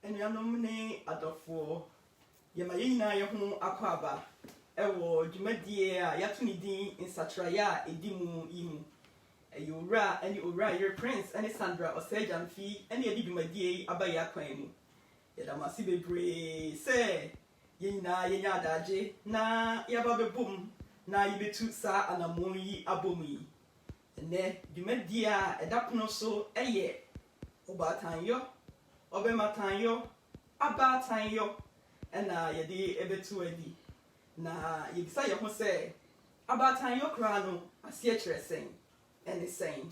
Enuanom ne adofo yema yina ye ho akwaba ewo dwumadie a yato ne din nsatraya edimu yimu eyura ani owura your prince ani Sandra Osejamfi ani edi dwumadie abaye akwan mu yedamase bebre se yina yenya adaje na yaba bebom na yibetu sa anamon yi abom yi ene dwumadie a edapono so eye obatanyo obematanyo abatanyo ena yedi ebetu adi na yebisa ye ho se abatanyo kra no ase akyeresen ene sen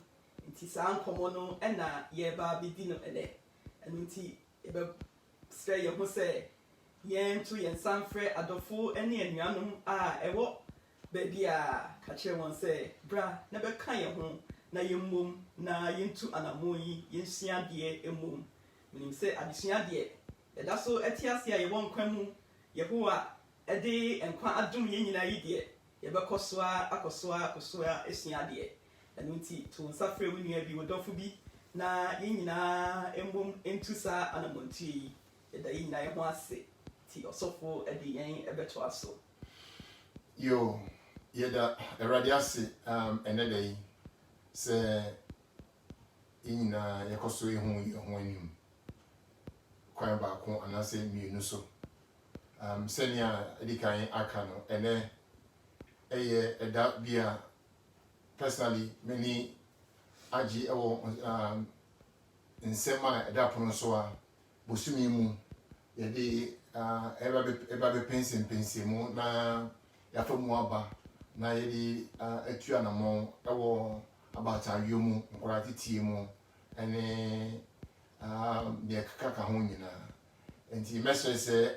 nti sa nkomo no ena ye ba bedi no ene enu nti ebe stre ye ho se yentu yensanfre adofo ene anuanom a ewo baby a ka kire won se bra na be kan ye ho na yemmom na yentu anamoyi yensia de emom menim se adesua de eda so etiase a ye won kwan mu yehowa ede enkwa adum ye nyina yi de ye bekosoa akosoa esia de enu nti to nsafre wunua bi wodofo bi na ye nyina embom entusa anamonti eda yi nyina ye ho ase ti osofo ede yen ebeto aso yo yeda eradiase enedai se nyina yekoso ehu ye ho anim kwan ba ko anase mienu so senia edikan aka no ene eye eda bia personally many agi ewo nsema eda pono so a bosumi mu yede eba be pensim na yafa mu aba na yede etua na mo ewo abata yomu nkora titie mu ene de kaka ho nyina enti message se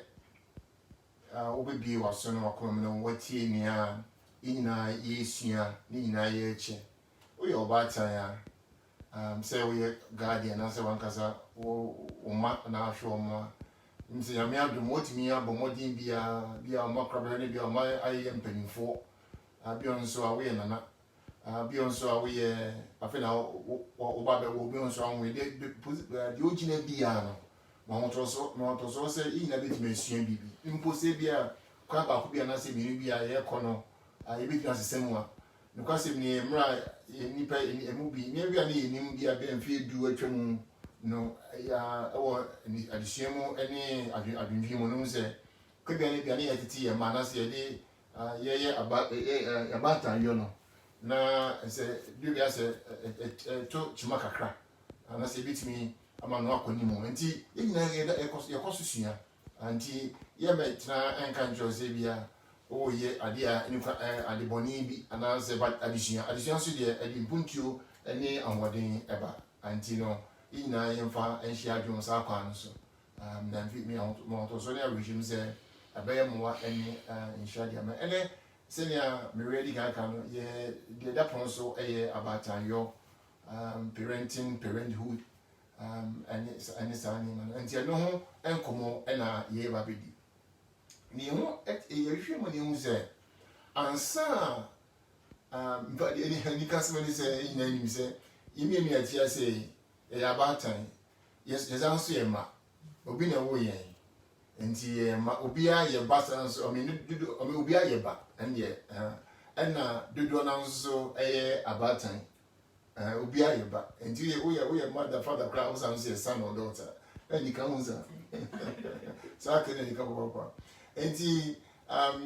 obebi waso no akom no watie nia nyina yesua ni nyina ye eche oye obata ya say we guardian na say wankasa o ma na ahwe o ma nti ya me adum otimi abomodin bia o makrabe ne bia o ma aye mpanimfo abionso a we nana abionso a we afena o ba be wo bionso a we de ogina bia no ma hotoso say nyina betime esua bibi impo se bia kwa ba ko bia na se biri bia ye kono ebi kan sesemu a nukwase ni mra nipa emu bi ni bia na yenim bia be mfe du atwam no ya ewo adisuemu ene adunvi mu no se ko bia na yetiti ye ma na se ye ye abata yo no na se bia se to chuma kakra na se bitimi ama no akoni mu nti yina ye kosusua anti ye metra enka njo se bia o ye adia nifa adiboni bi anase ba adisua so de adimpuntio ene anwoden eba anti no ina yemfa enhia adwon sa kwa no so na mfi mi mo to so ne regime se abaye moa ene nhia dia ma ene senia me ready ka no ye de pon so eye abata yo parenthood ene sa ni ma anti no ho enkomo ena ye ba bedi ni ho yehwe mo ni hu se ansa but any customer say ina ni se imi atia say ya batan yes anso ye ma obi na wo yen enti ma obi a ye basa so o me dudu o me obi a ye ba ende na dudu na nso eye abatan obi a ye ba enti wo ye mother father cry was anso son or daughter eni kan unza so akene ni ka papa enti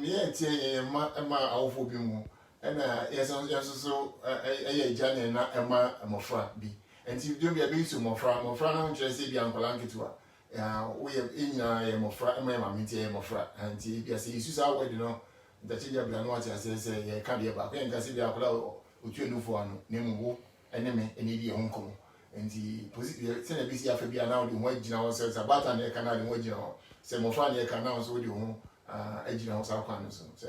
ye tie ma awofo bi mu na yeso so eye jane na ema mofra bi enti do bia be isu mofra na nche se bia nkola nketua ya wo ye enyina ye mofra ema ma menti ye mofra enti bia se isu sa word no ntachi bia bia no ati ase se ye ka de ba ko nka se bia akola otu enufo ano na mu wo ene me ene di ye honko enti positive se na bi si afa bia na wo de ho agina wo se bata na ye kana de ho agina wo se mofra na ye kana wo so de ho agina wo sa kwa no so se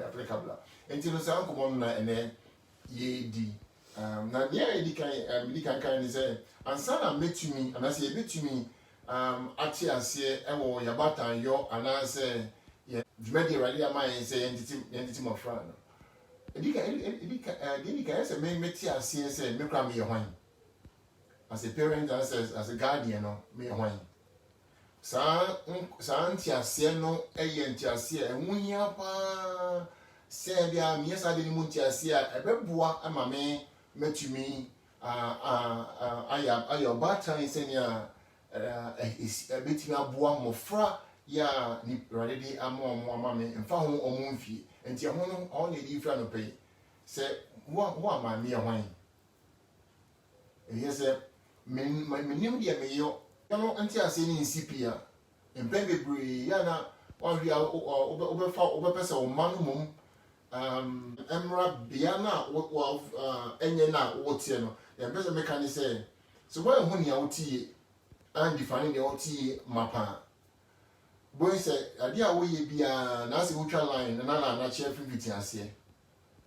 applicable enti no sa nkomo na ene ye di na dia edikan kan ni say ansa na metumi anase ye betumi ati ase ewo yabatan yo anase ye dwumadi rally amaye say entity mo fra no edikan say me meti ase say me kra me ye hwan as a parent as a guardian no me ye hwan saa ntiaseɛ no ɛyɛ ntiaseɛ ɛho hia paa sɛ bia miɛsa de ne mu ntiaseɛ a ɛbɛboa ama me matumi ayɛ ɔbaatan sɛnea ɛbɛtumi aboa mmɔfra yɛ a ne Awurade de ama me mfa ho ɔmo mfie nti ɛho no ɔno na ɛdi fira no pɛ yi sɛ wo ama me yɛ hwan ɛyɛ sɛ menim deɛ meyɛ no ntiaseɛ ne nsi pii a mpɛn bebree yɛ na wahwe a wobɛpɛ sɛ wo ma no mmom emra bia na enye na wotie no ya bese meka ni say so boy hu nia wotie and define nia wotie mapa boy say ade a woye bia na se wotwa line na che fifiti ase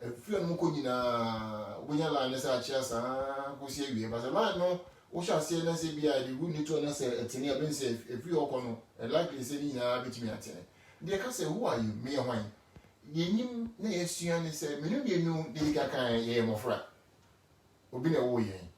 efiri no ko nyina wonya line se a che sa ko sie wie ba se line no wo sha se na se bia de ru ni to na se etini a ben se efiri okọ no likely se ni nyina betimi atene de ka say who are you me hwan yenim na yesua ne sɛ menu mienu de kaka ye mofra obi na wo yen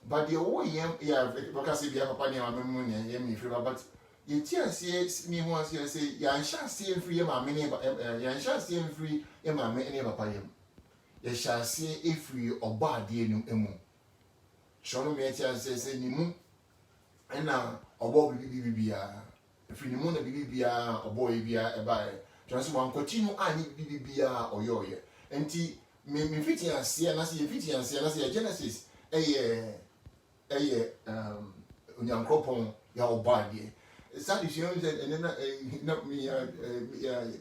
but the wo yen ya because bia papa ne amemu ne ye mi free but ye tiasie mi ho asie sɛ ya nhya asie free ye ma me ne ya nhya asie free ye ma me ne papa yem ye hya asie efiri oba ade enu emu shono me tiasie sɛ ni mu na obo bibia efiri ni mu na bibia obo bibia eba just one continue ani bibia oyoye enti me fiti ase na se fiti ase na se Genesis eye onyankopon ya obade sadi fion ze na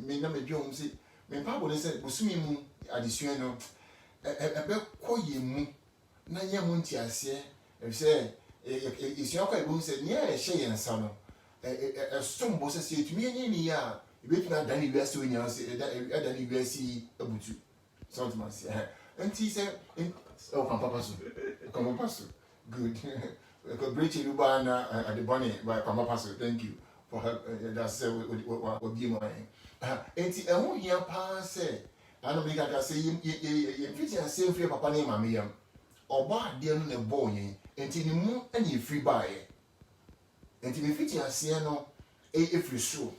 me na me dwom se me pa bo ne se bosumi mu adesua no ebe koye mu na ye mu nti ase e se isua kwa ibu se ne e hye yensa no sombo se se etumi enye ni ya ibetumi adani wiase onya se adani wiase abutu something say anti say oh papa so good ko breach you ba na adebone by papa so thank you for help that say we be my anti ehun hia pa say anu bi kaka say ye fiti ase free papa na mama yam oba ade no na bo yen anti ni mu ani free ba ye anti me fiti ase no free so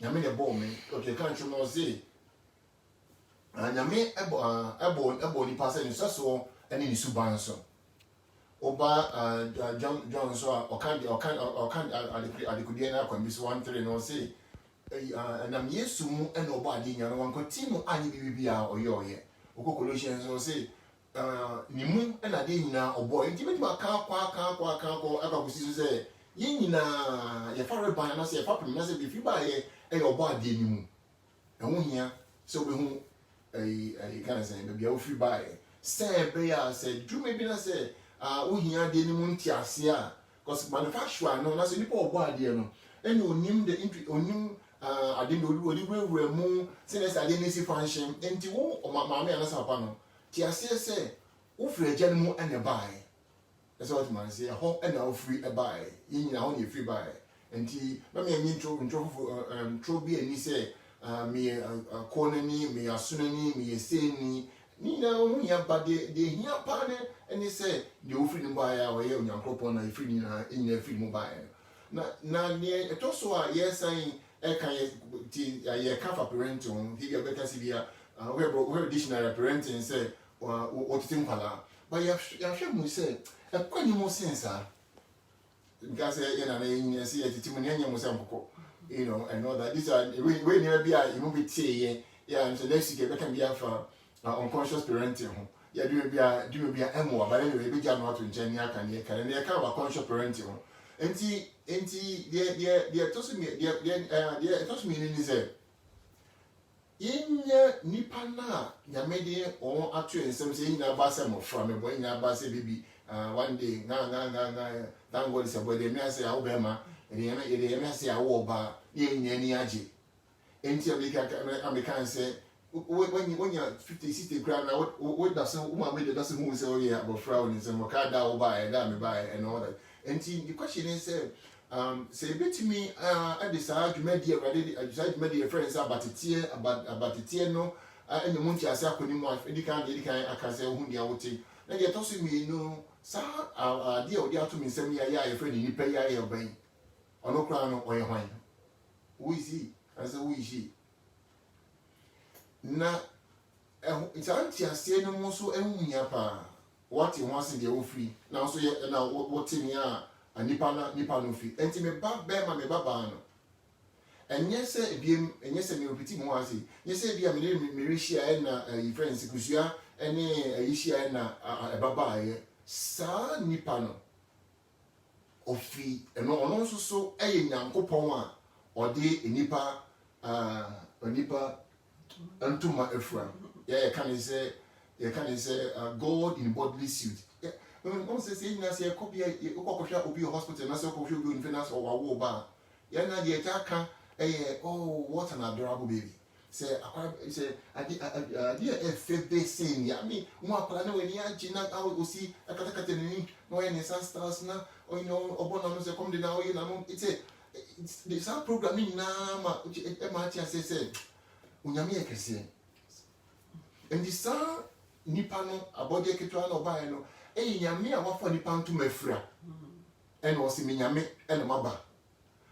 nyame ne bo me okay kan chu no say nyame ebo ni pass ni so ani ni suban so oba John so okan adekudie na kwambi so 13 no say nam Yesu mu ena oba ade nya no wankoti mu anyi bibia oyoye Colossians so say ni mu ena de nyina obo enti me ma ka kwa aka kusi so say yin nyina ye fa reban na say ye fa pem na say bi fi ba ye obo ade ni mu ehun hia so be hu kan say be bia ofi ba ye say be ya say dwuma bi na say ohia ade ni mu ntiase a cause manufacturer no na say nipa obo ade no eni onim de onim ade no odi wura mu say na say ade ni si function enti wo maame ana sa pa no tiase say wo free agya mu ene bae that's what man say ho ena wo free e bae yin na ho ne free bae enti ba me nyi ntro bi ani say me konani me asunani me yeseni ni na hu ya ba de hia pa ne eni say de wo free no bae a wo ye onyankopon na free ni na enya free mu bae na ne etoso a yesan e kan ye kafa parenting he be better see bia we dictionary parenting say what think pala but you have mu say e kwani mo sense because you know na see it timu ne nyem say nkoko you know and know that this are we never be a you be tie yeah so next week we can be for unconscious parenting ho yeah do be a emo but anyway be jam not to nchen ya kan ye kan ne ka conscious parenting ho enti they toss me ni say yenya nipa na nyamede on atu ensem say nyina ba se mo from me boy nyina ba se bibi one day nga thank God say boy dey me say awo be ma e me say awo ba yenya ni age enti American say when you 50-60 grand na what does woman made does who say oh yeah but fraud in some ka da wo ba e da me ba and all that enti the question is say betimi at this argument already argument the friends about it no any munti ase akoni mu edikan aka say hu dia wote na dia to so mi no sa dia odi ato mi nsem ya friend ni pa ya ban ɔno koraa no ɔyɛ hwan who is he I say who is he na saa nteaseɛ no mu nso ɛho hia paa wɔte ho ase deɛ wofiri na nso yɛ na wɔte nea a nipa no firi nti me ba bɛrima me ba baa no ɛnyɛ sɛ ebiem ɛnyɛ sɛ me repeat mu ase nyɛ sɛ ebia me rehyia ɛna yi friends kusua ɛne ayi hyia ɛna ɛbaba ayɛ saa nipa no ofi ɔno nso so ɛyɛ Nyankopɔn a ɔde nipa ntoma afura yɛ ka ne sɛ God in bodily suit ɔno sɛ sɛ nyina sɛ yɛkɔbea wokɔkɔhwɛ obi wɔ hospital na sɛ wokɔhwɛ obi wɔ nifa na sɛ ɔwawo ba yɛna deɛ ɛgya ka ɛyɛ oh what an adorable baby sɛ akwara sɛ adeɛ ɛfɛ bɛ sɛn ya me mu akwara na wani agye na osi akatakata n'ani na ɔyɛ ne nsa stars na ɔyɛ ɔbɔ n'ano sɛ kɔm de na ɔyɛ n'ano it's saa program ne nyinaa ma ɛma ate ase sɛ onyame yɛ kɛseɛ nti saa nipa no abɔdeɛ ketewa na ɔbaeɛ no ɛyɛ nyame a wafa nipa ntoma afira ɛna ɔse me nyame ɛna maba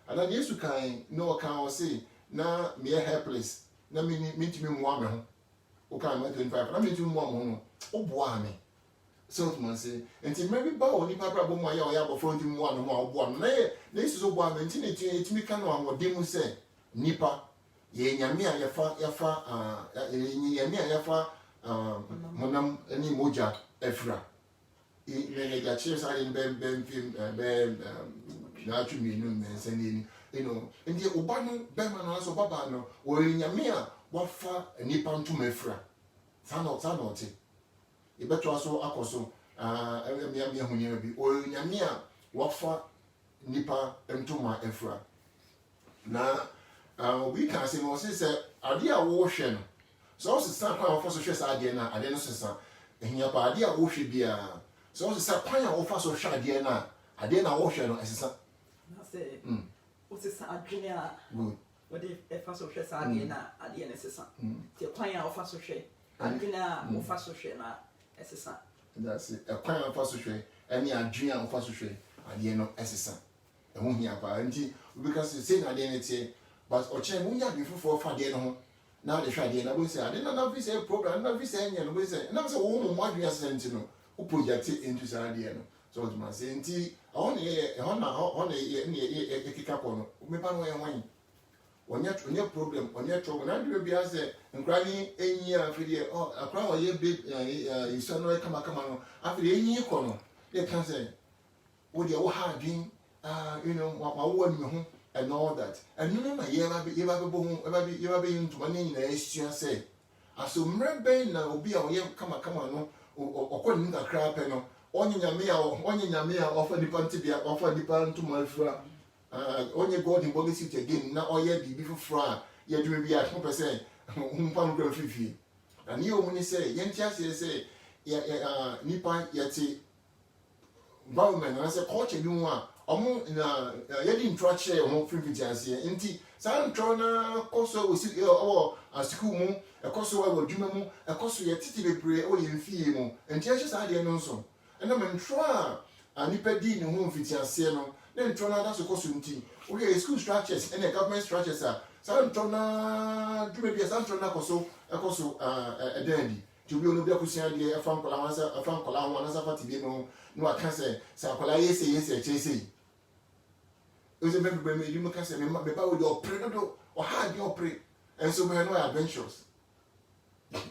ana Yesu kan na ɔkan ɔse na meyɛ helpless na mentumi mmoa me ho wokan ma 25 na mentumi mmoa me ho no woboa me sɛ wotuma se nti mmerɛ bi ba wɔ nipa brabɔ mu a yɛ ɔyɛ abɔfra ntumi mmoa no ho a woboa no na Yesu so boa me nti na ɛtumi ka no ahoɔden mu sɛ nipa yɛ nyame a yɛfa honam ne mogya afira yɛnyɛ gyakyerɛ saa de bɛmfim naatwe mmienu mmiɛnsa ni nti ɔba no bɛrima no nso ɔbabaa no ɔyɛ nyame a wafa nipa ntoma afira saa na ɔte yɛbɛtoa so akɔ so mmea ho nneɛma bi ɔyɛ nyame a wafa nipa ntoma afira na obi ka sɛ no ɔse sɛ adeɛ a wɔhwɛ no sɛ ɔsesa kwan a wɔfa so hwɛ saa adeɛ no a adeɛ no sesa ɛhia pa adeɛ a wɔhwɛ biara sɛ ɔsesa kwan a wɔfa so hwɛ adeɛ no a adeɛ no a wɔhwɛ no ɛsesa na sɛ ɔsesa adwene a wɔde ɛfa so hwɛ saa adeɛ no a adeɛ no ɛsesa nti kwan a wɔfa so hwɛ adwene a wɔfa so hwɛ no a ɛsesa that's it kwan a wɔfa so hwɛ ɛne adwene a wɔfa so hwɛ adeɛ no ɛsesa ɛho hia pa nti obi ka sɛ sɛ na adeɛ no tie but ɔkyerɛ mu nya bi foforɔ fa adeɛ no ho na de hwɛ adeɛ na bo sɛ ade na fi sɛ program na fi sɛ nyɛ no bo sɛ na sɛ wo mu adwene asɛ nti no wo project into saa adeɛ no so what man say nti ɔhɔ na yɛ keka kɔ no mepa no yɛ hwan ɔnyɛ problem ɔnyɛ trouble na de bi asɛ nkra ni enyi a fi deɛ akra ɔyɛ big yiso no kama no afi deɛ enyi kɔ no de ka sɛ wo deɛ wo ha adwin wa wo ani ho and all that and no na yɛba bo ho yɛba be ntoma ne nyina asua sɛ aso mmerɛ bɛn na obi a ɔyɛ kama no ɔkɔ ne kakra pɛ no onye nyame a ɔfa nipa ntibia ɔfa nipa ntoma afura onye God in body suit again na ɔyɛ bibi foforɔ a yɛdwuma bi a ho pɛ sɛ humpa no kra fifie na ne ɔmu ne sɛ yɛnti ase sɛ nipa yɛte environment na sɛ culture bi mu a ɔmo na yɛde ntwa kyerɛ ho fifiti aseɛ nti saa ntwa na kɔso osi ɔwɔ school mu ɛkɔso ɛwɔ dwuma mu ɛkɔso yɛtete bebree ɛwɔ yɛn fie mu nti ɛhyɛ saa deɛ no nso ɛnam ntwa a nipa di ne ho mfiti aseɛ no na ntwa na da so kɔso nti woyɛ school structures ɛna government structures a saa ntwa na dwuma bi saa ntwa na ɛkɔso ɛdan di ti obi ono bi akusua deɛ ɛfa nkɔla ho anasa fa tibie no na waka sɛ akɔla yɛsɛ ɛkyɛ sɛ ose bɛbi bɛmi edi mu ka sɛ meba wo de ɔpere dodo ɔha adi ɔpere ɛnso bɛyɛ no ɔyɛ adventures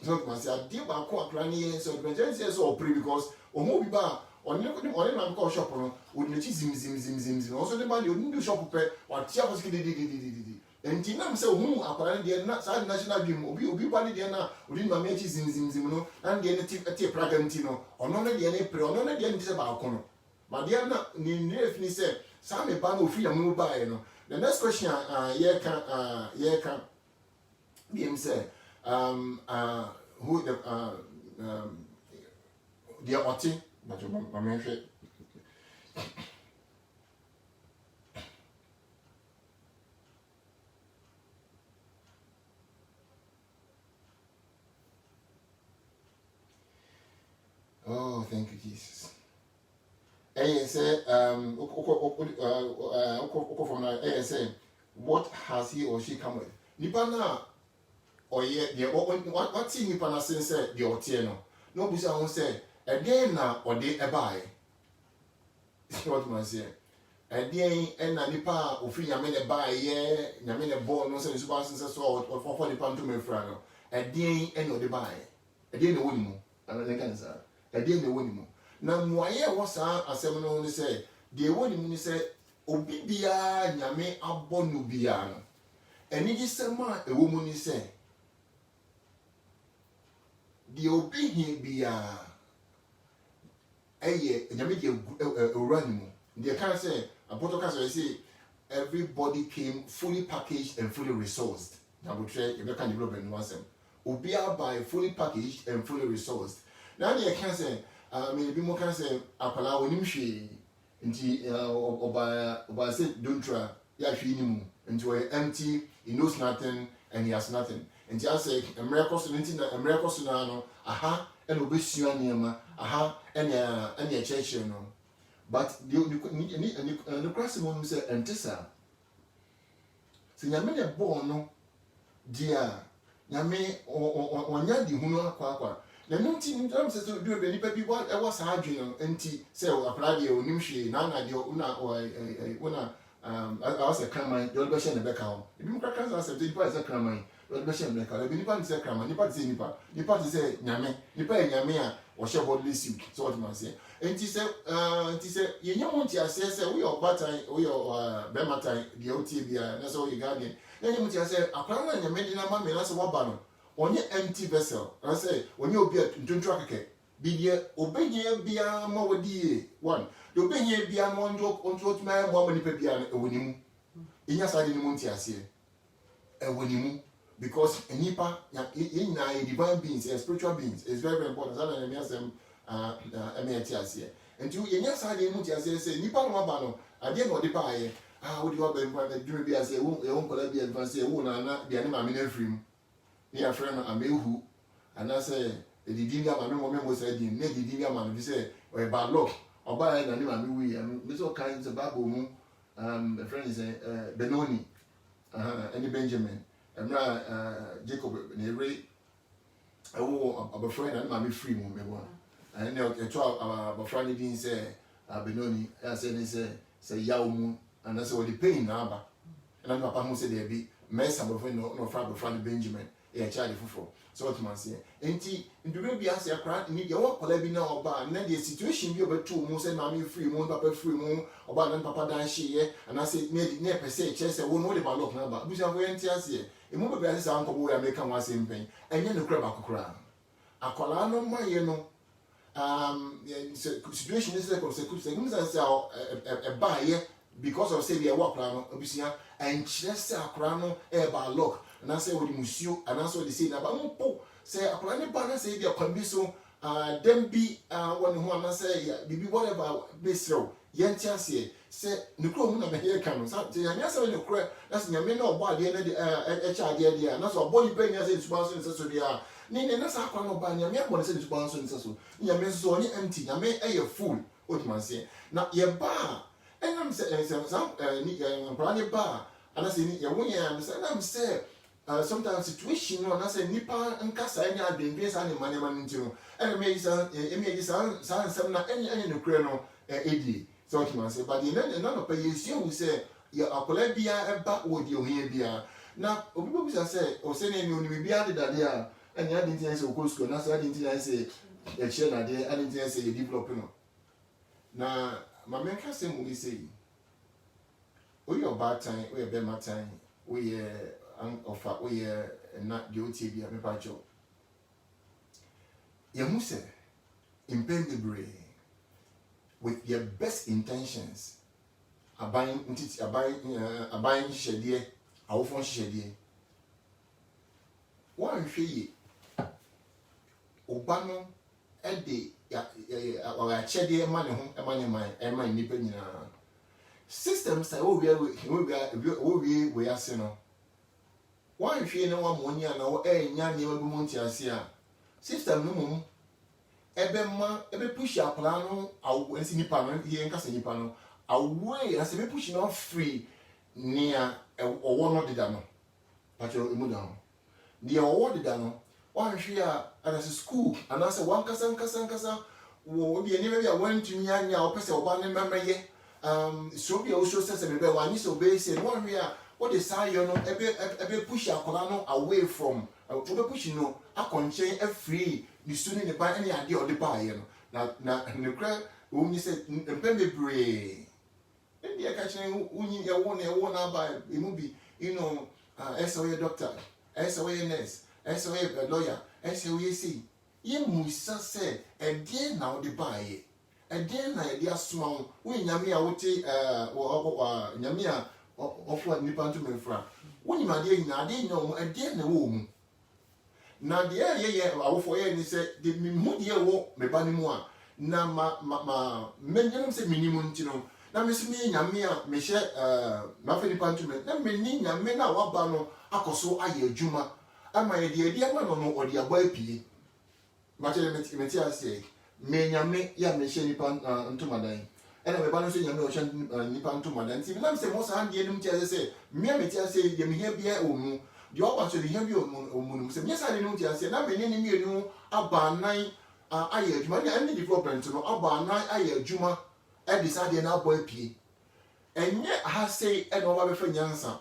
so ma sɛ adeɛ baako akora ne yɛ sɛ adventures yɛ sɛ ɔpere because ɔmo obi ba ɔne na nkɔ shop no ɔde n'akyi zim ɔso de ba deɛ ɔde ne shop pɛ wate akɔ sike dididididi nti nam sɛ ɔmo akora ne deɛ na saa de national dream obi ba ne deɛ na ɔde ne maame akyi zim no na ne deɛ ne te praga nti no ɔno ne deɛ ne pere ɔno ne deɛ ne ti sɛ baako no ma deɛ na ne efini sɛ saa me ba no ofi ya mu ba no the next question yɛka biem sɛ who the ɔte but mame hwɛ oh thank you Jesus say from say what has he or she come with nipa na oye the what see nipa na sense the otie no busa ho say again na ode ebae what man say again na nipa ofiri nyame ne bae ye nyame ne bo no say suba sense so for nipa to me fra no again na ode bae again na woni mu ana ne kan sa again na woni mu na muaye wo sa asem no ni say de woni mu ni say obi bia nyame abɔ no bia no eni gi sema ewo mu ni say de obi hi bia eye nyame de ewura ni mu de kan say apoto ka say everybody came fully packaged and fully resourced na bo tre e be kan develop no asem obi by fully packaged and fully resourced na de kan say me bi mo kan say akwala wonim hwe nti oba say don't try ya hwe ni mu nti we empty, he knows nothing and he has nothing nti I say miracle so nti na miracle so na no aha and obesua niema aha and ya church no but the cross mo say entisa se nyame ne born no dia nyame onya di hunu akwa na nti ndam se so do be nipa bi wa e was adwen no nti se akra de onim hwe na de una I was a crime you be share na be ka ho ebi mo kaka sa se nipa se crime you be share na ka ebi nipa se crime nipa se nipa se nyame nipa nyame a wo share bodily sick so what man say nti se ye nyamo nti ase se we your batan we your be matan de oti bia na so we guardian ye nyamo nti ase akra na nyame di na ma me na so wo ba no onye empty vessel I say onye obi ntuntu akeke bidie obenye bia ma wodi one the obenye bia ma onto tuma mo nipa bia ewonimu inya sade ni mu nti ase ewonimu because nipa na divine beings spiritual beings is very very important that na me asem eti ase nti inya sade mu nti ase say nipa no ba no ade na odi ba ye wodi wa ba mpa dwuma bi ase ewo nkola bi advance ewo na bia ne ma me na frim ni a friend amehu and say the dinga ma me mo say din ne dinga ma no say o ba lock oba na ni ma me wi me so kind the bible mu a friend is Benoni any Benjamin Jacob ne re ewo aba friend na ma me free mu me wa and ne o to aba friend din say Benoni say yawo mu and say o the pain na aba and papa mu say there be mess aba friend no friend Benjamin e child fufo so what man say enti ndure bi ase akra ni de wo kola bi na oba na the situation bi obetu mu say mama free mu papa free mu oba na papa dan hye and I say ne pese che say wo no de ba lock na ba busia fo enti ase e mu be ase sa anko bo ya make one same pen enye no kra ba kokora akola no maye no situation is like consequence say e ba ye because of say the work plan obusia and say akra no e ba lock and I say what the museo and also the say na ba mo say akra ne ba na say the kwambi so dem be one who and say bibi whatever be slow yenti ase say ne kro mu na be here kan so nyame say ne kro na say nyame na obo ade na de cha ade dia na so obo ni pe nya say subanso nse so dia ni na sa akra no ba nyame abo na say subanso nse so nyame so only empty nyame e full what man say na ye ba enam say ni brand ba and I say ni ye won ye am say enam say sometimes situation no na say nipa nkasa anya adwendwen sa ne manema ntino ene me yisa san na enye no kure no edi so what man say but the no pay you we say ya akola bia eba wodi ohia bia na obi bo bisa say o say na mi bia de dade a anya de ntin say o go school na say de ntin say e share na de anya ntin say e develop no na ma me ka say mo say o your bad time o your bad time o offer we na the OTB a mepa job yamu say impendable with your best intentions abayin hwede awofon hwede wan hweye oba no e de ya chede ma ne ho ma nipa nyina system say wo we ase no wan hweye ne wa monya na wo enya ne ma bi monti ase a system no mum ebe push akwadaa no awo nsi nipa no yɛ nkasa nipa no away as ebe push no free nea ɔwɔ no deda no patro emu da ho deɛ ɔwɔ deda no ɔhwɛ a as school anase wan nkasa wo bi ani bi a wantumi anya ɔpɛ sɛ ɔba ne mmɛmɛyɛ so bi a osho sɛ me be wani so be say no hwɛ a what the say no ebe push akwadaa no away from ebe push no akɔnkyɛn afree ni suni ne ba ne ade ɔde ba ayɛ no na ne kra wo ni sɛ mpɛ bebree ndi aka kyerɛ unyi ɛwɔ na ba emu bi you know ɛsɛ ɔyɛ doctor ɛsɛ ɔyɛ nurse ɛsɛ ɔyɛ lawyer ɛsɛ ɔyɛ sei ye musa sɛ ɛdeɛ na ɔde ba ayɛ ɛdeɛ na yɛde asoma wo nyame a wote nyame a ɔfo nipa ntoma mfra wo nyamadeɛ nyina adeɛ nyina wo ɛdeɛ na wo mu na deɛ yɛ awofo yɛ ni sɛ de mu deɛ wo me ba ne mu a na ma menyenum sɛ minimum ntino na me se me nyame a me hye ma fa nipa ntoma na me ni nyame na waba no akoso ayɛ adwuma ama yɛ deɛ ama no ɔde aba apie ma kyerɛ me ti ase me nyame ya me hye nipa ntoma dan ɛna me ba no so nyame o hye nipa ntoma dan ti me na me se mo sa deɛ nim ti ase sɛ me ti ase deɛ me hia bia o mu deɛ ɔba so de hia bia o mu sɛ me sa de nim ti ase na me ne ne mienu aba nan ayɛ adwuma ne any development no aba nan ayɛ adwuma ɛde sa deɛ na abɔ apie ɛnyɛ ha sei ɛna ɔba bɛfa nyansa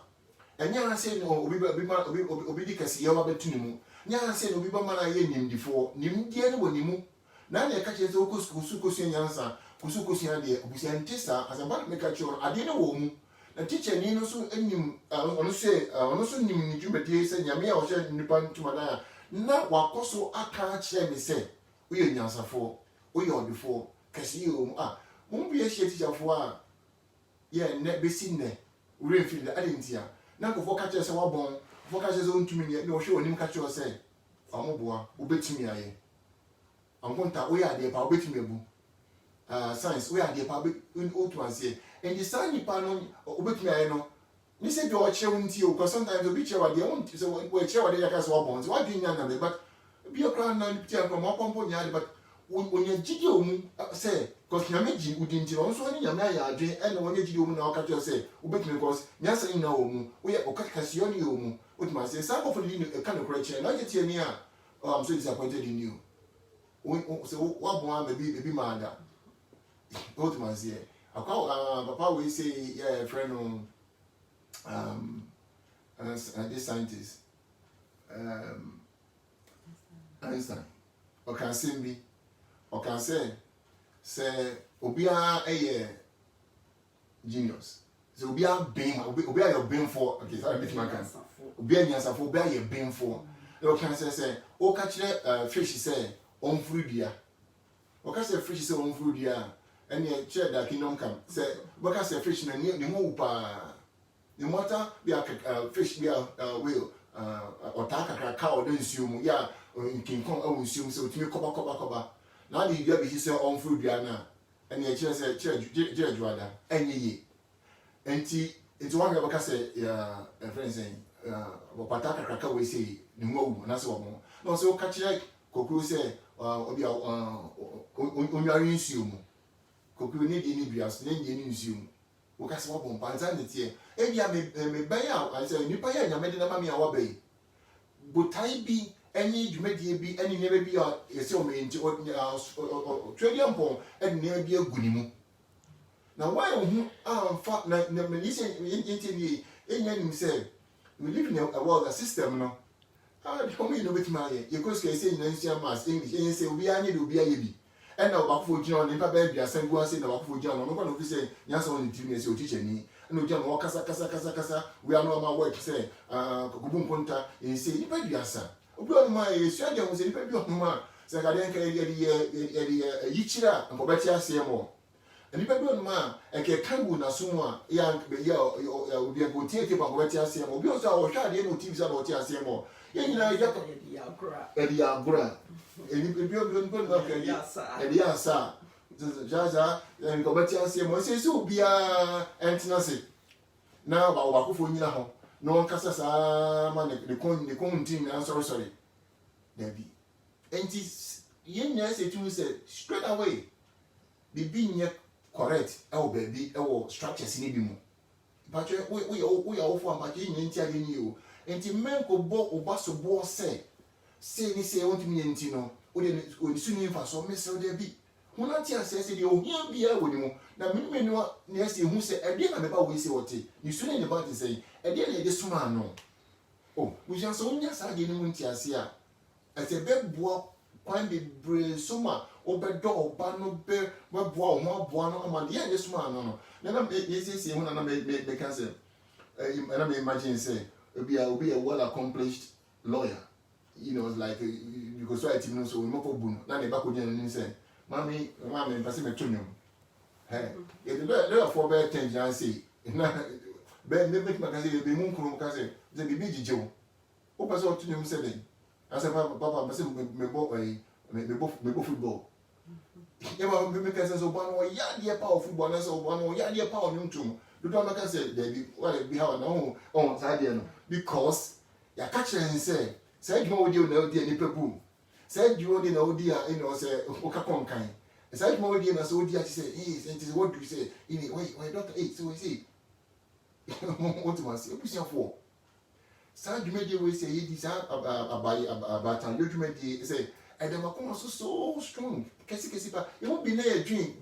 ɛnyɛ ha sei no obi di kɛseɛ ɔba bɛtu ne mu nyɛ ha sei no obi ba ma na yɛ nimdifoɔ nimdeɛ no wɔ ne mu na ɛka kyerɛ sɛ wokɔ kusua nyansa kusua deɛ obusia nte saa asɛmpa no meka kyerɛ no adeɛ no wɔ mu na teacher ni no so anim ɔno so nim ne dwumadie sɛ nyame a ɔhyɛ nipa ntomadan a na wakɔ so aka kyerɛ me sɛ woyɛ nyansafoɔ woyɛ ɔdefoɔ kɛseɛ wɔ mu mo bi ahyia teacherfoɔ a yɛ nnɛ bɛsi nnɛ woremfiri da ade ntia na nkɔfoɔ ka kyerɛ sɛ wabɔn nkɔfoɔ ka kyerɛ sɛ wontumi ne ɔhwɛ w'anim ka kyerɛ sɛ ɔmoboa wobɛtumi ayɛ ankonta woyɛ adeɛ pa wobɛtumi abu science woyɛ adeɛ pa wotu aseɛ and the saa nipa no wobɛtumi ayɛ no ne sɛ deɛ ɔkyerɛ wo nti o because sometimes obi kyerɛ wadeɛ wo nti sɛ wɔkyerɛ wadeɛ yɛka sɛ wabɔn nti wadwe nya name but bia koraa na tia nkɔ ma ɔpɔmpɔ nya ade but wonya gyigye wo mu sɛ because nyame gyi wodi nti ɔno nso ne nyame ayɛ adwe ɛna wɔnyɛ gyigye wo mu na ɔka kyerɛ sɛ wobɛtumi because nyasa nyina wɔ mu woyɛ ɔkakaseɛ no yɛ wɔ mu wotumi aseɛ saa nkɔfo no di ka no korɛ kyerɛ na ɔgye tie ni a I'm so disappointed in you so wabɔn a baby maada wotumi aseɛ papa we say yeah friend this scientist Einstein can say me can say obia genius so obia being obia your being for okay sorry bit man can obia nyansa for obia your being for can say o ka kire fish say on fruit dia o ka say fish say on fruit dia and ye chair that kingdom come say boka say fish na ni mo pa the water be a fish be a whale otaka kaka o den nsuo ya nkinkon a nsuo so tumi koba na the bia be say on fruit dia na and ye chair say chair juada enye ye enti one boka say ya friend saying opataka kaka we say ni mo na say wo no so ka kire kokuru say obi onware nsuo mu kokuru ne di ni bias ne di ni nsuo mu wo ka se wo bompa nza ne tie e bia me ban a say nipa ya nyame de na ma me a wa bai botai bi any dwumadie bi any nebe bi a yese o me nti twedi mpon e ne bi aguni mu na why hu amfa na me yise yenti ni enya nim say we live in a world a system no the only no bit my you go say in ancient mass English and say we are need obi aye bi and na obakofo gina on nipa ba bia san go say na obakofo gina no no say nyansa on the team say o teacher ni and o gina no kasa we are no ma work say gubu nkonta and say nipa bia san obi on ma e sua dem say nipa bi on ma say ka den ka e yichira nko beti ase mo nipa bi on ma e ke kangu na so mu a ya obi go tie ke pa nko beti ase mo obi on say o hwa de no team say na o tie ase mo yɛnyina yɛkɔ ɛdi agora ebi na ɛdi asa jaja nkɔbɛti aseɛ mo sɛ obiara ɛntena se na wakofo nyina ho na ɔnkasa saa ma ne kon ntin na sɔre dabi enti yen yes it you say straight away bibi nye correct baby structures ni bi mu but we are for but yen nti ade ni o enti men ko bo obaso bo say ni say want me enti no o de su ni fa so me say de bi hona ti ase say de o hia bia woni mu na me no na ase hu say e de na me ba we say wote ni su ni ba ti say e de na de suma no oh we just so nya sa de ni mu nti ase a ase be bo kwan be bre suma obedo oba no be we bo o aboa no ama de ye suma no na me say hu na me can say and I imagine say be a well accomplished lawyer, you know, like because so I know so we move on. Now the back of the say, mommy, pass me to you. Hey, if there for better things, I say, now, be make my say be moon can say the baby Joe. What was all to him saying? I said, Papa, me go football. Yeah, me make sense of one or yeah, power football, and so one or yeah, power new too. You don't make say David, well, we have no on side because ya catch and say you know you know the people said you know dear you know say okakon kan said you know so dear say yes and what do you say in why doctor 8 so we say what you say obusia for said you made we say this about and you made say and them come so strong kesi pa you won't be na a dream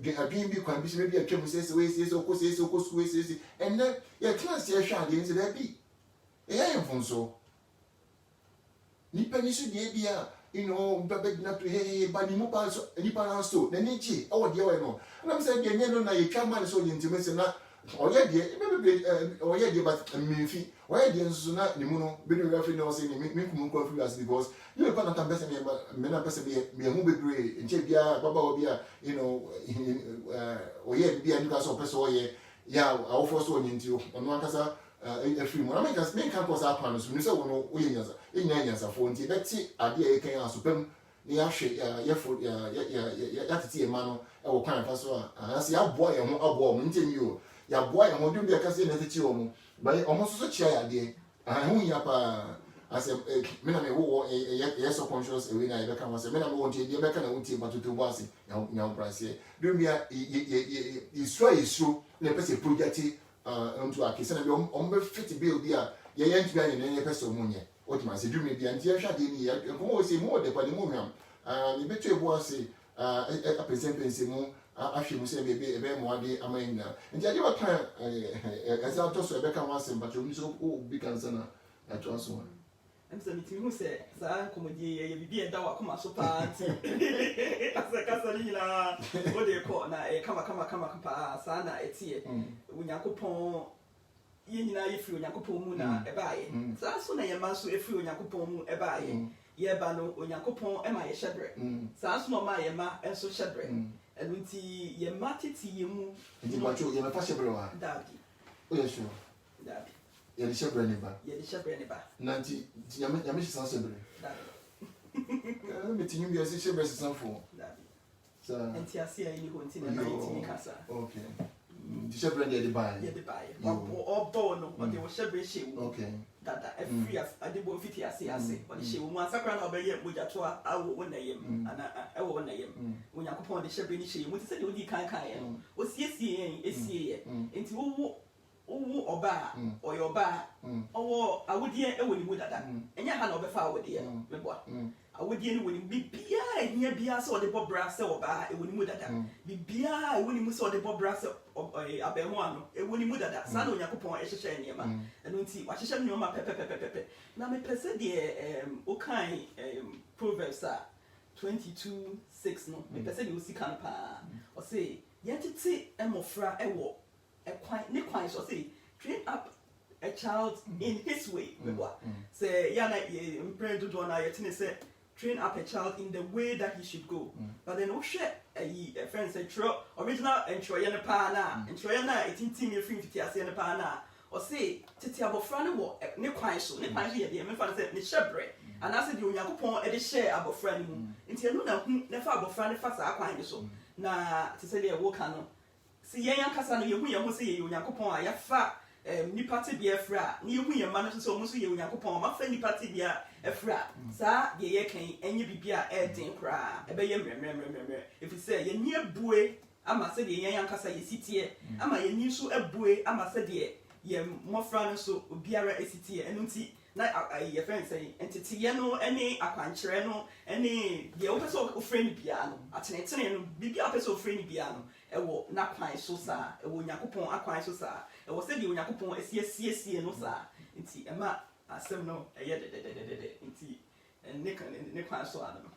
be kwan bi maybe a twem say we say so say and then ya class ya hwa de say there be e mfonso nipa ni so de bia you know bebe na to hey ba ni mu pa so nipa na so na ni chi o de we no na me say de nye no na ye twa man so de ntime se na oye de bebe oye de but mfi oye de nso na ni mu no be no referee no say ni me kum ko free as because you pa na tan person me na person me hu bebre nche bia baba obia you know oye bia ni ka so person oye ya awofo so onye ntio ono akasa free mo na me kan ko sa pan so ni se wo no oye nyansa enyansa fo nti beti ade e kan asopam ni ahwe ya tete e ma no e wo kwan fa so a ase aboa ye ho aboa mo nti ni o ya boa ye ho dum bia ka se na tete o mo ba o mo so chia ya de hu ya pa ase me na me wo ye subconscious e we na ye be kan wa se me na me wo nti ye be kan na wo nti batoto bo ase nya brase dum bia ye so na pese project onto akese na bi o be fit bill bia ye ye ntibia ne pese o munye what man say do me bi anti ehwa de ni e ko say mo de kwa de mo hwam ni betu ebo ase a person mu ahwe mu say be mo ade amain na nti ade wa kan esa to so e be kan wa sem but o mi so o bi kan sana na to so one em say meeting who say sa komodie ye bibi e da wa koma so party asa kasali na o de ko na e kama pa sa na etie unyakopon ye nyina ye firi Onyankopon mu na ebaaye sa so na ye ma so efiri Onyankopon mu ebaaye ye ba no Onyankopon e ma ye hyebre sa so no ma ye ma enso hyebre enu nti ye ma titi ye mu nti bacho ye ma fa hyebre wa dabi o ye sure dabi ye de hyebre ne ba ye de hyebre ne ba na nti nyame hyesan hyebre dabi me tinyu bi ase hyebre sesan fo dabi sa enti ase ya ni ho nti na enti kasa okay the shepherd de buy obo no o de wo shepherd shewu okay dada every adebo fiti ase o de shewu mu asakra na obeye mojato awo wona yem ana ewo wona yem Onyankopon de shepherd ni shewu ti se de odi kan ye o siesie esie ye enti wo oba oyo oba owo awodie ewo ni mu dada enya ha na obefa awodie meboa awodie ni woni bibia ehia bia se o de bobra se oba ewo ni mu dada bibia ewo ni mu se o de bobra se abemo ano ewo ni mu dada sa na Onyankopon ehyehyɛ niema eno nti wahyehyɛ niema pepepepepe na me pese de o kan Proverbs 22:6 no me pese de o sika no pa o say yetete emofra ewo ne kwan so say train up a child in his way say ya na imprint do na yetene say train up a child in the way that he should go but then o hwe a friend say tro original entro ye ne pa na entro ye na etintim ye free fiti ase ne pa na o say tete abofra ne wo ne kwan so ye de me fa say ne hyebre ana say de Onyankopon e de hye abofra ne mu nti enu na hu ne fa abofra ne fa sa kwan ne so na te say le wo ka no si yen yankasa no ye hu say ye Onyankopon a ya fa nipa te bia fra na yehu ye ma no so omo so ye Onyankopɔn ma fa nipa te bia fra saa de ye kan enye bibia e den kra e be ye mremremremrem if you say ye nie bue ama se de ye yankasa ye sitie ama ye ni so abue ama se de ye mofra no so obiara esitie enu nti na ye friend say entity ye no any akwankyere no any de o pese o friend bia no atenetene no bibia pese o friend bia no ewo na kwan so sa ewo Onyankopɔn akwan so sa ewo se de Onyankopɔn esiesie no sa nti ema asem no eye de nti ne kwan so ano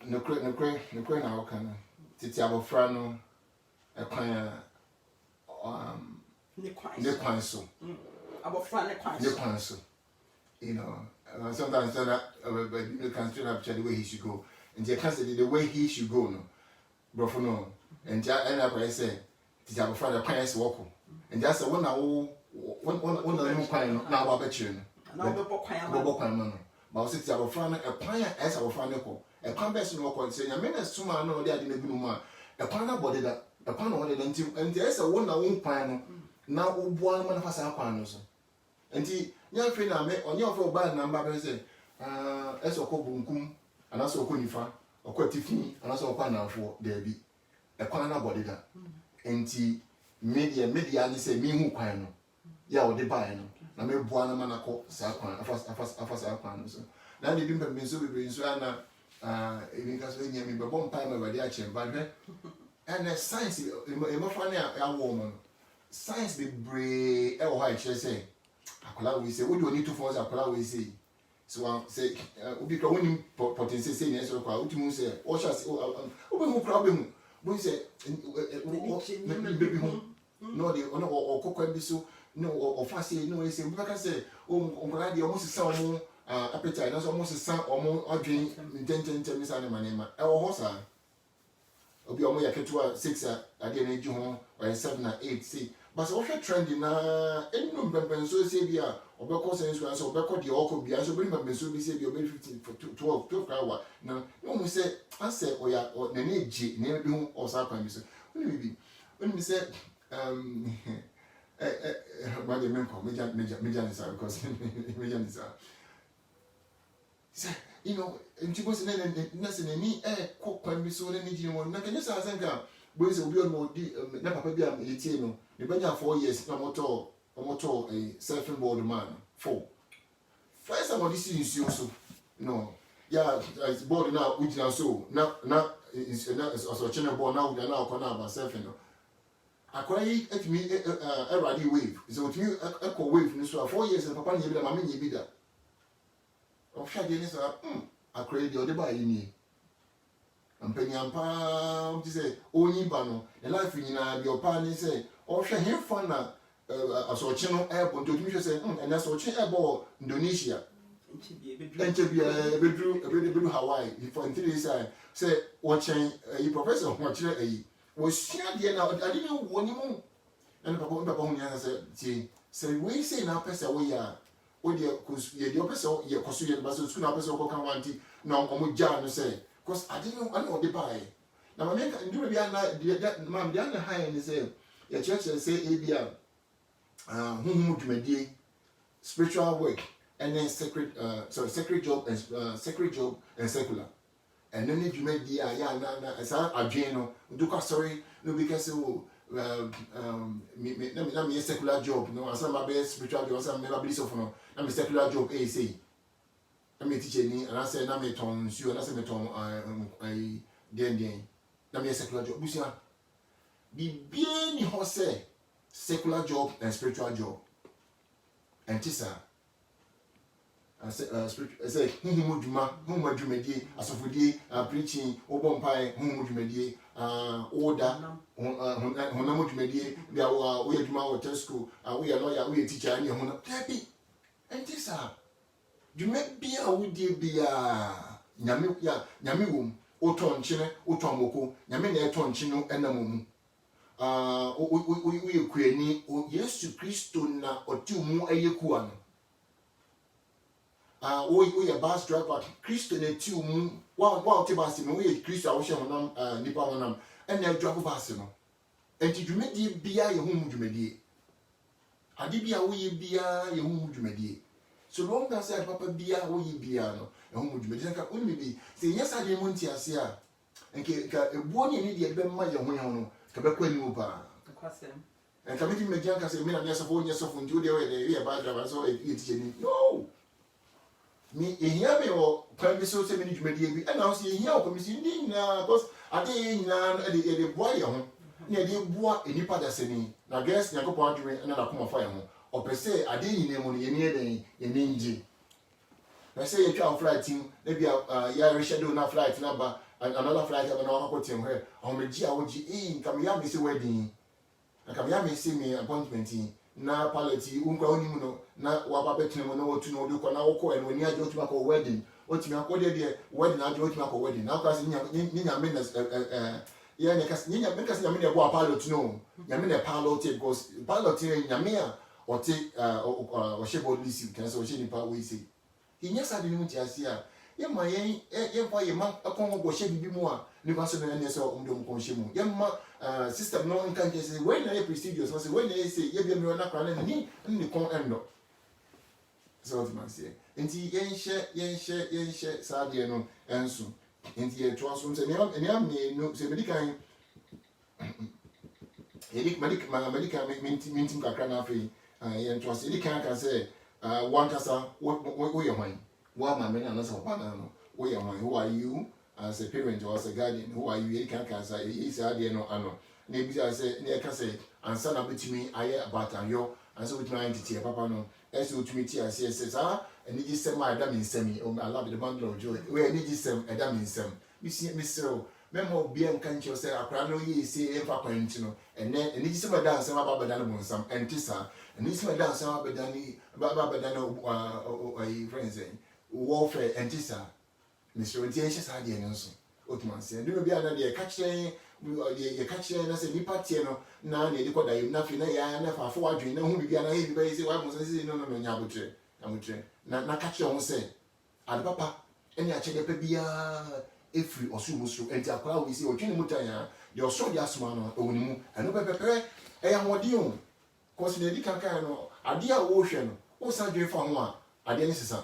nekwe na oka no titi abofra no ekwan ne kwan so abofra ne kwan so you know sometimes that you can straight up the way he should go and you can say the way he should go no brofo no and ja end up I say titi abofra the kwan so woko and just when na wo no kwan no na wa betire no na wo kwan no ba wo titi abofra no ekwan a esa abofra no ko ekwan best no ko say nyame na suma no de ade na gunu mu a ekwan na body da ekwan no de nti esa wo na wo kwan no na wo boa no na fa sa kwan no so nti nya fe na me onye ofo ba na mba be say esa ko bunkum ana so ko nifa okwatifi ana so ko anafo da bi ekwan na body da nti media ni say mi hu kwan no ya wo de ba no na me boa no na ko sa kwan afa sa kwan no so na de bimba benso bebre so ana even kaso nya mi be bom pa ma wade a chemba hwe and science e mo fa na ya wo mo science be bre e wo ha kire say akola we say we do need to force akola we say so say obi ka woni potency say na so kwa utimu say o sha say o be mu problem bo say baby home no de ono o kokwa bi so no o fa say no we say we ka say o nkola de o mo sisa o mo appetite no so mo sisa o mo odwen ntententen sa na manema e wo ho sa obi o mo yaketua 6 ade na eji ho or 7 na 8 see but so trend na enu mbemben so say bia obekọ sense so obekọ de okọ bia so bring mbemben so bi say bia obe 15 for 12 hour na no mo say ase oya na na eji na bi hu osa kwan bi so when me say but the men call me Janisa because me Janisa say you know nti bo se na se ni kwan bi so na ni ji mo na kenye sa asenka bo se obi on mo di na papa bi am etie no me banya 4 years na moto a surfing board man 4 first time this is so no yeah it's board now which now so na is also channel board now we are now corner about surfing no akwai etimi ready wave so etimi echo wave ni so 4 years papa ni bi da mama ni bi da o sha de ni so akwai de o de ba yi ni ampanyampa ti say onyi ba no the life ni na bi opa ni say o hwe he fa na asochi no airport to tumi hwe say and asochi airport Indonesia enche bedru Hawaii for 3 days say watching a professor watching a was share de na I didn't woni mu and papa hu ni say we say na person we ya o de cause ye de person ye koso ye ba so school na person ko kan wanti na omo ja no say because I didn't know the buy na me ndu be na mam de na high ni say ya church say abia huhu dwumadie spiritual work and then sacred job and secular and then dwumadie ya na sa adwen no nduka sorry no because me secular job no asa ma be spiritual job asa me ba believe of no na me secular job say na me teacher ni and I say na me ton su na say me ton den na me secular job busia bibie ni ho say secular job and spiritual job and tisa say humu dwumadie asofodie preaching obompai humu dwumadie order honamu dwumadie bia wo ye dwuma wo school wo ye lawyer wo ye teacher ani hona tabi and tisa dwumabia wo die bia nyame wom oton nchene oton moko nyame na eton nchino enamomu we kwani Yesu Kristo na otimu ayekuwa no we bus driver Kristo na timu wa te bus no we Kristo a wo hye honam nipa honam ena driver bus no enti dwumadi bia ye hu dwumadi ade bia wo ye bia ye hu dwumadie so long as say papa bia wo ye bia no e hu dwumadie nka onimi bi say yes ade mu ntiase a nke ka ebuo ni de be ma ye ho ye no ka be kwani wo pa akwasem and committee me janka say me na dey so ndu de we dey ba driver so e teacher ni no me ehia me o kwan bi so say me ni dwumadie bi and now say ehia o committee ni na because ade nyina e de boa ye ho na de boa enipa da seni na guess yakopon adwene na koma fa ye ho opese ade nyina mu no ye ne den ye ne nji na say ye twa flight team na bia ya reschedule na flight na ba another flight na akọ team he o meji a woji nkam ya me say wedding nkam ya me say me appointment na pilot unkwa onimu no na waba betene mo na wotu no odukọ na wokọ en woni aje otuma ko wedding otumi akọ de wedding aje otuma ko wedding na kwa say nya me na yeah, because nya me kasi nya me na bo pilot no nya me na pilot because pilot nya me a o te o shebo lisi kan so she nipa we say hinya sa de ni muti ase a ye ma ye fa ye ma akon go she bibi mu a ni ba so na ne so ndom kon she mu ye ma system no nkan ke say when na ye procedures so say when na say ye bi me na kra na ni kon endo so what man say enti yen she sa de no enso enti ye to so say ne am me no say medical medical mintim kakra na afi yen to say medical say one kasa wo ye hwan wo ma me na so pa na no wo ye hwan who are you as a parent or as a guardian who are you can say is ade no ano na bi say na ka say ansa na betimi aye abatanyo ansa betimi entity papa no ese otumi ti ase sa eni gi sem ma da mi nsemi o Allah be the man of joy we eni gi sem e da mi nsem mi sero memo bia nka nche say akra no ye se e fa kwanti no eni gi sem da nsem aba da no mo nsam entisa eni gi sem da nsem aba da ni aba da no friends warfare entisa Mr. Entienshi sa de nso otuma se ndimo bia na de ka kire ye ka kire na se nipa tie no na de koda yim na fi na ya na fa fo adwen na hu bia na he bi ba se wa mo se no nya botre na ka kire ho se ade papa eni a chede pa bia efri osumusru enti akwa we se otwene mutanya de oso de asoma no ewonimu eno pepepe e ya hodi o ko se de kankan no ade a wo hwe no wo sa dwen fa ho a ade ni sesa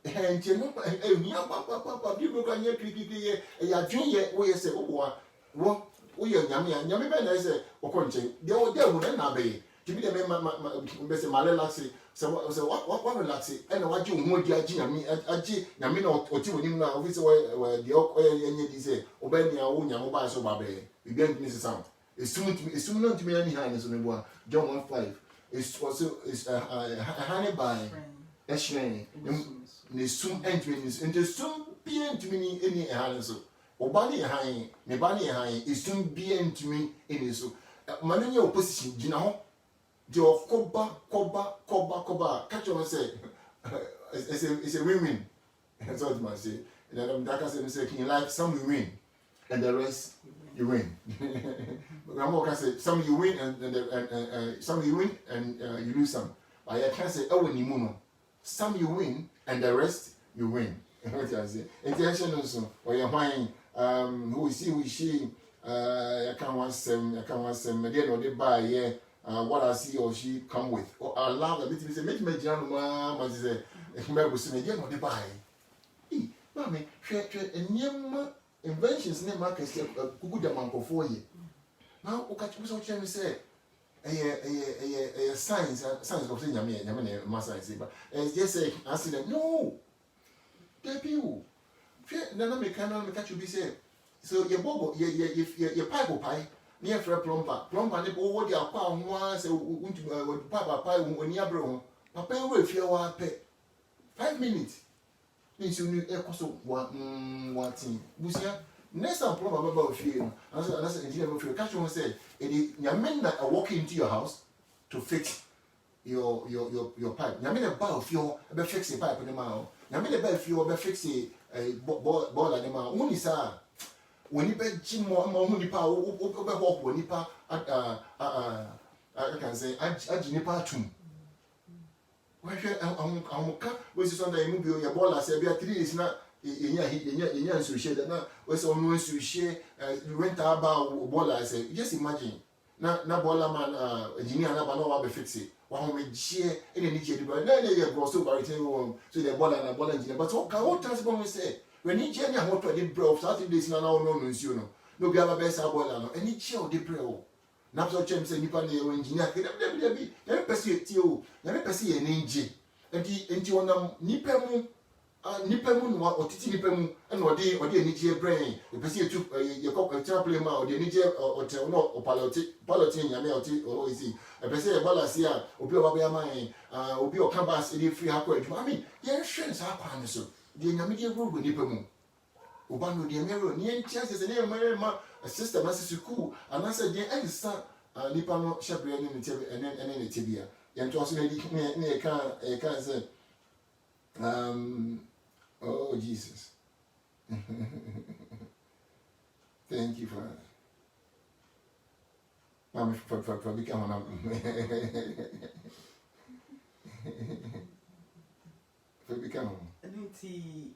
and you know, papa, people can hear cricket here. A junior, we say, oh, what we are Yammy, I say, or content. They were there with an abbey. To be the member, Malalaxi, so what relaxi, and what you would judge me, Yamino or two in now, where the oak say, Obenia, own Yamoba, so baby. We get Mrs. Sound. It's soon not to be any highness on the one, John 1:5. It's also honey by Eshlane. Ne sum entwini into sum bi entwini eni ehane so obani ehan ne bani ehan isum bi entwini eni so manu nya opposition gina ho de okoba koba catch on say it's a win-win. That's what man say. And then that can say in life some you win and the rest you win. Grandma can say some you win and some you win and you lose some. But I can say oh ni muno some you win and the rest you win. What I say? Intention also. Or you're wine. Who is he? Who is she? I can't want some. Maybe no they buy. Yeah. What I see or she come with. Or I love a bit. Say, make me jam. Mama say, if me go see me, no they buy. Hey, mommy, share and inventions. Ne market say, good amount of 4 years. Now, what you trying to say? Science of saying Yammy, my science, but just say, I said, no, debut. None of me can catch you be said. So your bobo, your pipe pie, near for a plumber, what your power once, papa pie when you're bro. Papa will feel pay 5 minutes. Means you need a cost of one thing. Busia. Next time, problem about fear. That's an engineer of your catch one said, your men that are walking into your house to fix your pipe. Your men about fuel, about fix a pipe in the mouth. Your men about fuel, about fix a ball at the mouth. Only sir, when you bet Jim more money power, over walk when you pa, I can say, I Jinipa too. Why should I come with Sunday movie your ball? I said, Beatrice is not. In so share that now was almost to share rent about bola. I say, just imagine. Na bola man engineer na bano wa be fix it. wa me gye ene ni gye di ba na ye go so ba retain wo so the ball engineer but what transport we say when ni gye ni a moto de bro of Saturdays na no nsuo no bi aba be sa ball no eni gye o de bro na so chem say nipa na ye engineer ke bi na pese tie o na pese ye ni gye enti wonam nipa mu no otiti nipa mu na ode eni gye brain e pese etu ye ko play ma ode eni gye hotel no o pilot nyame oti o isi e pese e ball asi a obi o baba ya man obi o ka bas e free hakọ adwuma I mean ye hwe sa akwa ne so de nyame de gro nipa mu oba no de mero ni entia se ne mero ma system asisi cool anasa de ensa nipa no shebre ni ne tebe ene ne tebia ye nto so na di ne kan say oh Jesus. Thank you, Father. Mami for become one. For become. Nti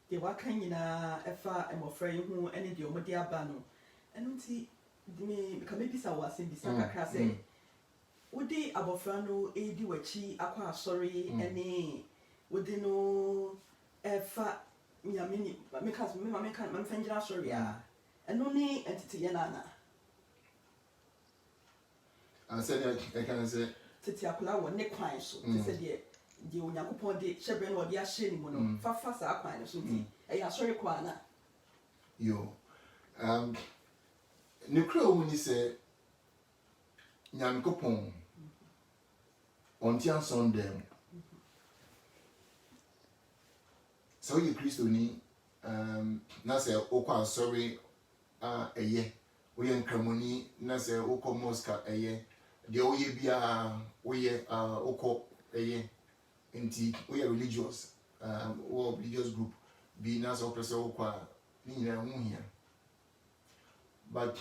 the waka nyina efa emofra yi hu ene de omode aba no. Nti me ka me bisa wase bisa kakra say wodi abofra no edi wachi akwa asori ene wodi no efa nyamini meka mfangira asori a eno ni entity ye na I said I can say titi akula wo ne kwan so ti se de onyankopon de shebre no de ahye ni mu no fa sa kwan so ti e ya asori kwa na yo ne kro wo ni se nyankopon onti Sunday so you Christo ni na se okwa sorry eye we nkramoni na se okọ mosque eye de oye bia oye okọ eye nti we religious religious group bi na so person okwa ni nyina hu hia but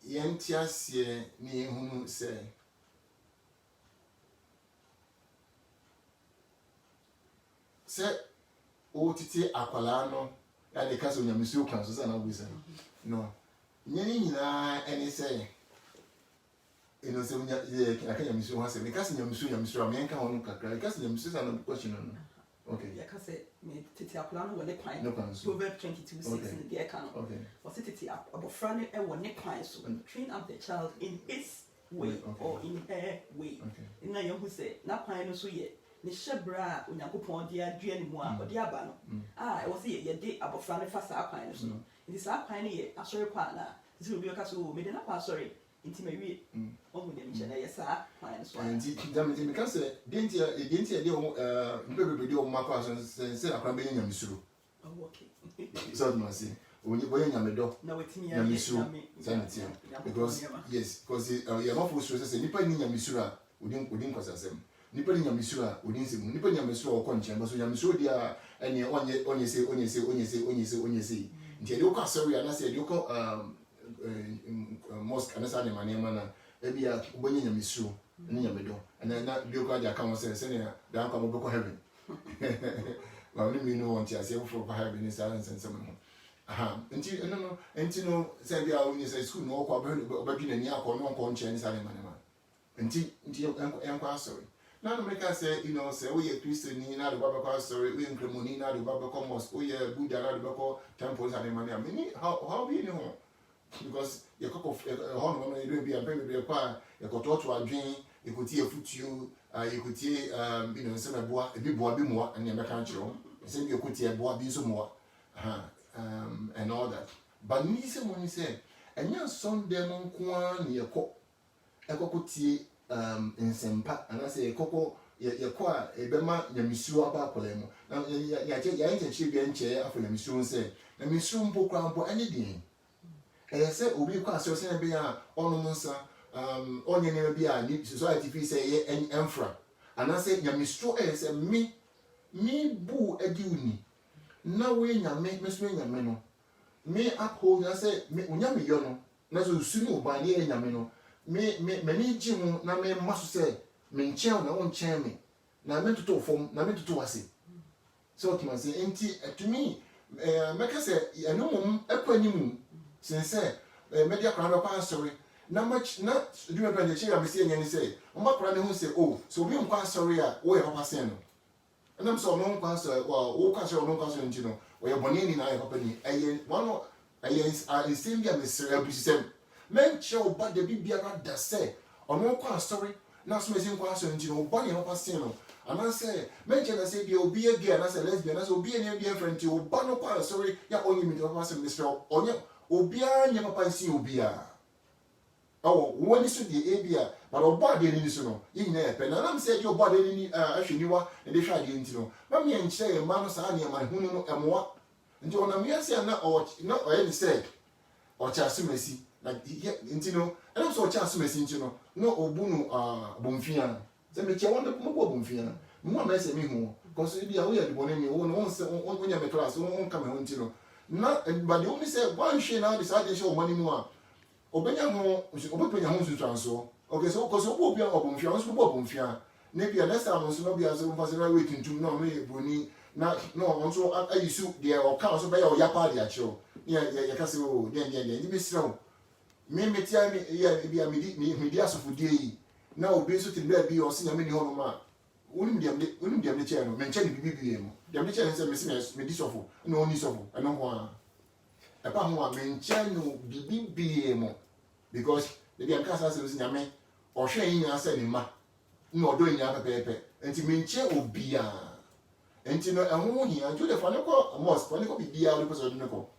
yentiasie ni hunu se o titi akwala no ya de kaso nyamisu kan so na buisa no nyeni nyina eni say eno se nya aka nyamisu ha se me kaso nyamisu a me nka hono kakra kaso nyamisu sa no question no okay ya kase me titi akwala no wole kwan no kan so Proverbs 22:6 de eka no okay was titi abofra no e wole kwan so train up the child in his way or in her way okay na yo hu se na kwan no so ye ne shebra onyankopon de adua ne mu a ode aba no e wo se ye de abofra no fa sa kwan no so nti sa kwan no ye asori kwa na nti obi ka so me de na kwa asori nti mewie ohu ne mche na ye sa kwan no so nti damete me ka se denti de o mbebebe de o makwa so se akra be nyamisuro oh okay so no say onye boye nyamedo na wetimi ya nyamisuro sanity because yes because you not for sure say nipa ni nyamisuro a odin kwasasem nipa ni nyamisuro a odin se nipa nyamisuro o konche ba so nyamisuro dia ene onye se nti de okwa sorry na say de okwa mosque na sa ne manema na ebia ubonye nyamisuro ni nyamedo na de okwa dia kan se ne da akwa mo beko heaven ba ni mi no want ya say for heaven is silence and some nti no say bia onye say school no okwa obadwi na ni akọ no nko nche ni sa ne manema nti enkwa sorry na no make say say we are Christian ni na do baba sorry we nkramoni na do baba mosque we are Buddha na do baba temples and manema many how be no because you cook of no no you be am be kwa you go to adwen you go tie futuo you go tie say na boa e bi boa bi moa na me kan chiro say you go tie boa bi so moa and all that but me say money say enya Sunday no nko na ekoko tie nsempa ana say ekoko yekọ a ebema nyamisuro aba akola mu na ya nche bia nche afọ nyamisuro say na misuro mpo kwa mpo anye din say obi kwa so say be a onum nsa onye ne bi a ni society fi say ye enfra ana say nyamisuro say me bu edi uni na we nyame meso nyame no me akọ na say me onyame yo no na so sunu oban ne nyame no me ni ji hu na me maso say me nchen na won nchen me na me toto fom na me toto wase so to say enti to me make say eno mum ekwanimu since media kwa ba sorry na much na do me plan che ya me say nyane say omba kra ne hu say oh so we nkwa sorry a wo ye papa sen no enam so no nkwa so wo kwa so no nkwa so nti no wo ye boni ni na ye papa ni eye one eye same bia me sere abusisem men che oba de bibiara da say ono kwa sorry na so me sin nkwa so nti no oba ne papa sen no ana say men che na say bia obi e gay na say lesbian na say obi e ne bia friend ti oba no kwa sorry ya onyi mi papa sen me sere onye obia nya papa si obia awo woni so de ebia but oba de ni so no yin na epe na nam say de oba de ni ahweniwa e de hwa de nti no mam ye nkyere ma no saa ne ma hunu no emoa nti ona me ase na o na o ye ni say o cha asumasi na nti no nam so o cha asumasi nti no no obunu bomfia se me che wonde mo bo bomfia mo na se mi hu ko so bia wo ye de bonani wo no won se won nya me class won ka me ho nti no na but the only say one shey na the side show money mu a obenya ho obepenya ho nsutanso okay so ko so obi a obomfia so obomfia na bia next time so no bia so mfa na wait ntum na no e broni na no so ayisu de o ka so be ya o yapa de a chiro ya ka se o de bi sira me metia me ya bia me di asofodie yi na obi so tin bia bi o se nya me ni ho no ma unim dem de che no me nche ni bibi mu dem de che se me di sofo na oni sofo eno ho a e pa ho a me nche no bibi mu because the dem kasa se nya me o hwe yin asa ni ma na odo yin apepepe enti me nche obi a enti no ehwo hia ju de fa ne ko mosque fa ne ko bibi a o pese do ne ko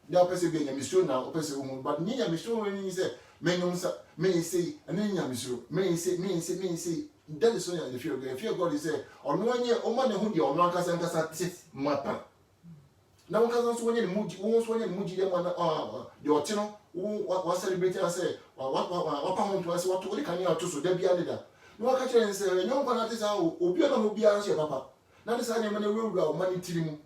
da pese bi nya misro na o pese hu but ni nya misro ni se me nyum sa me say anya nya misro me say that is when the fear of God is say on one year o man who the on one kasa tit mapa na one kasa so when the muji won so when the muji dem na the otino wa celebrate and say wa pa hon to say what we can you to so da bia leader no wa ka chere say nyom kwa na tisa obi na mo bia so papa na this na me na wura o man tiri mu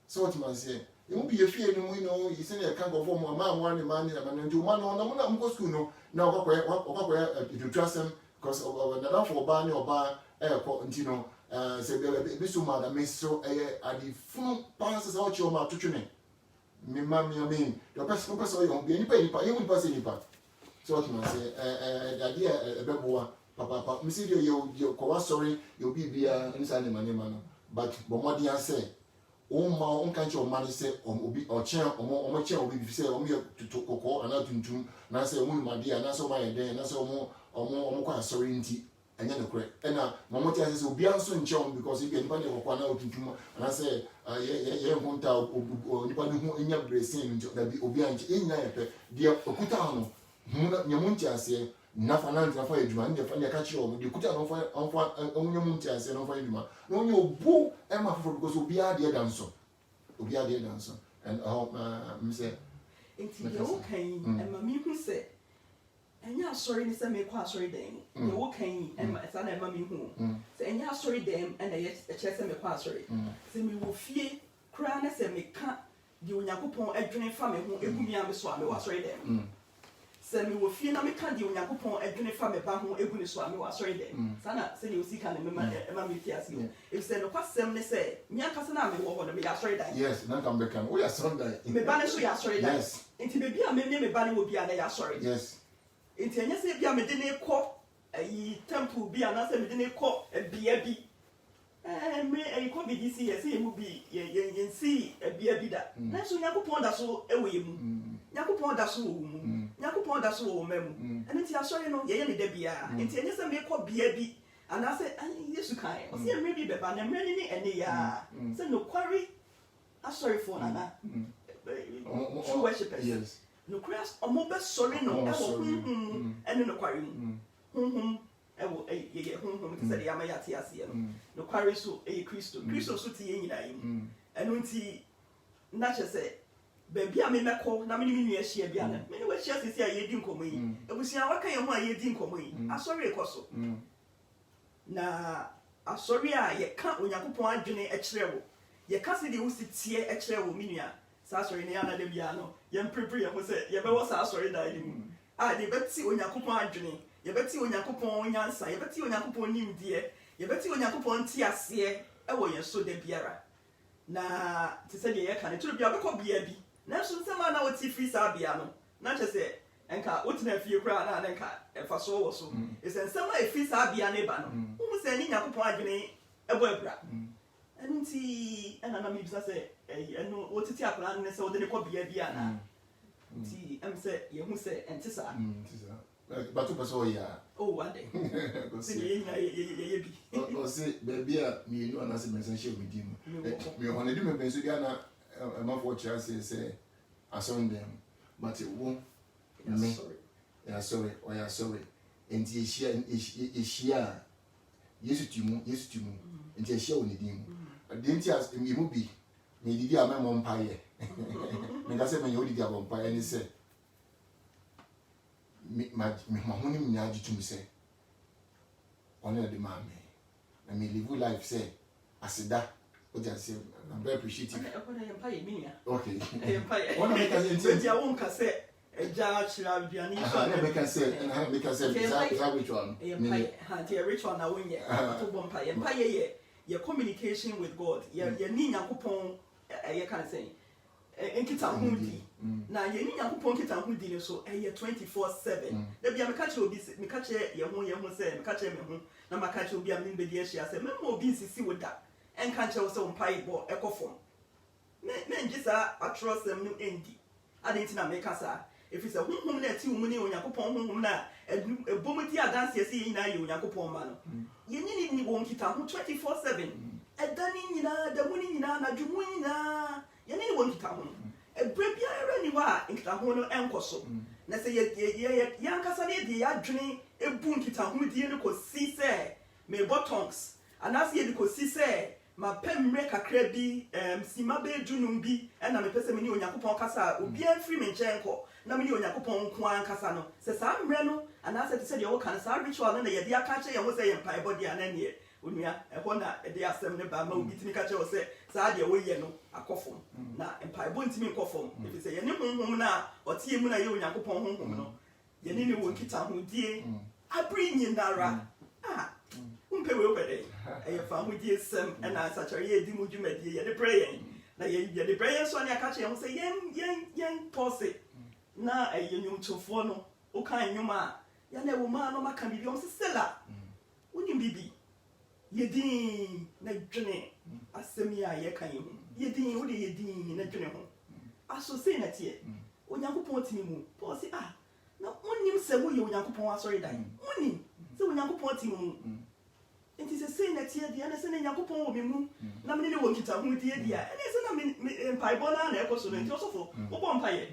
so what man say e mu bi ye fie no mu no yi se na kan go for mo ma mo ni man ni na man nti man no na mo na mo school no na okwa edutrasem because na for oba ni oba nti no se be so ma da me so adi funu pass sa o chi o ma tutwene me ma me mean the person you be nipa you nipa say nipa so what man say the idea be boa papa me see you ko wa sorry you be bia inside the money man but bomodi an say o ma on kan che o man say obi o chen o chen obi bi say o me to kokko ana tuntum na say o mu ma dia na so ma ye den na so omo kwa sorry nti anya ne kure na mama ti ase obi anso nche because if nipa ne kokko na otuntum na say ye hunta nipa ne hu enya blessing nti da bi obi anche enya ye pe dia okuta no hu nyamu nti ase na finance na fa eduma ne fa ne ka chi o de okuta no fa nyamu nti ase no fa eduma no nyo obu e ma fofo because obi ade danso and me say nti ye wo kan e ma mi hu say enya sorry ni se me kwa sorry dem ye wo kan e ma sa na e ma mi hu se enya sorry dem e na ye che se me kwa sorry se me wo fie kra na se me ka di Onyankopon adwene fa me ho egumi a me so a me wa sorry dem se me wo fie na me ka di Onyankopon adwene fa me ba ho eguni so a me wa sorry dem sa na se ni osika na me ma me fie ase if se no kwasem ne se nya kasa na me wo ho na me ya sorry dem yes na come back we are sorry dem me ba ne so ya sorry dem yes nti be bia me ba ne wo bia na ya sorry yes nti enye se bia me de ne kɔ ayi temple bia na se me de ne kɔ bia bi me ayi kɔ bi disi ye se mu bi ye si bia bi da na so Yakopon da so ewo ye mu Yakopon da so wo mu Yakopon da so wo memu ene ti asɔre no ye ne da bia nti enye se me kɔ bia bi ana se Yesu kan o se emre bi beba na emre ni ene ya se no kwari asɔre for na true worshipers yes no cross omo be sorry no e wo ene no kwari mu e wo ye ti se ya ma ya ti ase no no kwari so e Kristo so ti ye nyina yi eno nti na che se be bia me meko na me ni nua hia bia na me ni wa hia sisi a ye di nkomo yi ebusia waka ye ho a ye di nkomo yi asori ekoso na asori a ye ka Onyankopon adwene e kire wo ye ka se de wo sitie e kire wo me nua sa sorry ne ana de bia no ye prepare ye mo se ye be wo sa sorry da ni mu a de beti Onyankopon adwene ye beti Onyankopon nyansa ye beti Onyankopon nimdie ye beti Onyankopon ti ase e wo ye so de biara na ti se de ye ka ne turu bia be ko bia bi na so nsema na wo ti free sa bia no na che se enka wotina fie kura na enka efa so wo so ese nsema efi saa bia ne ba no wo se ni Yakobon adwene ebo abra enti ana na mi bisa se eno wotiti akra ne se wo de ne ko bia bia na enti em se ye hu se entisa but to person ya oh one day se ye bi o se baby a mi enu ana se mention share with him me ho na di me benso dia na ma for chia say ason dem but wo me ya sorry o ya sorry enti ehia Yesu timu enti ehia wo ne dim enti as mi mu bi me didi a me mo mpaye me ga se me yo didi a mo mpaye ni se me mahoni me nya jitum se one de ma me na me live life say asida o just say I'm very appreciative okay one make us enti a won ka se eja chira aduani so na make us say and make us say that which one ha the ritual na won ye to bompa ye communication with God ye ni Yakobon ye kan say enkita hudi na ye ni Yakobon kita hudi so 24/7 da bia me catch obi me catch ye ho say me catch me ho na ma catch obi am be dia hia say me mo obi sisi woda enka che wo say mpai bo ekofom me njisa atrosem no endi adenti na me kasa if it's a honhom na ti wo ni Yakobon honhom na ebomudi adanse ese ye nyina ye Yakobon ma no ye ni wo nkita ho 24/7 edani nyina da muni nyina na dwumu nyina ye ni wo nkita ho ebra biara ni wa nkita ho no enkoso na se ye yankasa ne de yadwene ebu nkita ho die no kosi se me bottoms anase ye de kosi se ma pemre kakra bi sima be dunum bi na me pese me ni Yakobon kasa obi afri me nchenkọ na me ni Yakobon nko ankasa no se sa mre no anase te se de wo kan sa ritual na ye de aka che ye wo se ye mpai body ananie onua ehọ na de asem ne ba ma obi timi ka che wo se sa de wo ye no akofom na mpai bo ntimi nkofom efi se ye ni honhom na otie mu na ye Yakobon honhom no ye ni wo nkita ho die abri nyinara umpe we obede e fa ho die sem na sachari ye di mu dwumadie ye de prayer na ye de prayer so na aka che ho se yen pause na ye nyumtofo no o kan nyuma ya na wo ma no maka bibi o se sela woni bibi ye din na dwene asem ya ye kan hu ye din wo de ye din na dwene ho aso sei na tie Onyankopon timi mu pause na onim se wo ye Onyankopon asori dan onim se Onyankopon timi mu enti se sei na tie dia na se na Yakobon wo mu na me ne wo nkita hu die dia ene se na me mpai bona na ekoso no enti osofo wo bo mpaye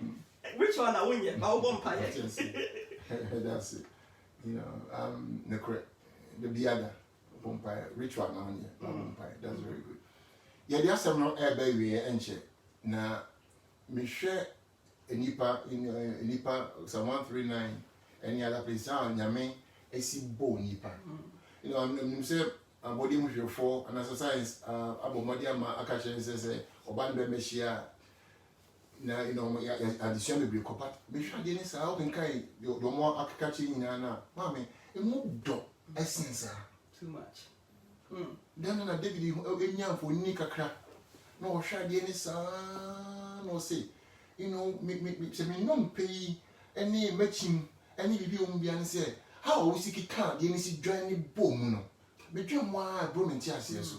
which one na wonye ba wo bo mpaye that's it you know the biada mpaye ritual na wonye ba mpaye that's very good yeah the asem no e ba wie enche na me hwe enipa Psalm 139 any other place nyame esi bo nipa you know I'm say body mu hwefo and exercise abomodi ama akache say oban be mehia na you know addition be kopat me hwa de ni sa o kan kai do mo akache nyina na mama emu do essence too much then na David enya fo ni kakra na o hwa de ni sa no say you know me say me no pay any matching any bibi o mbia ni say how we see can the any join bom no between moi bro me ti ase so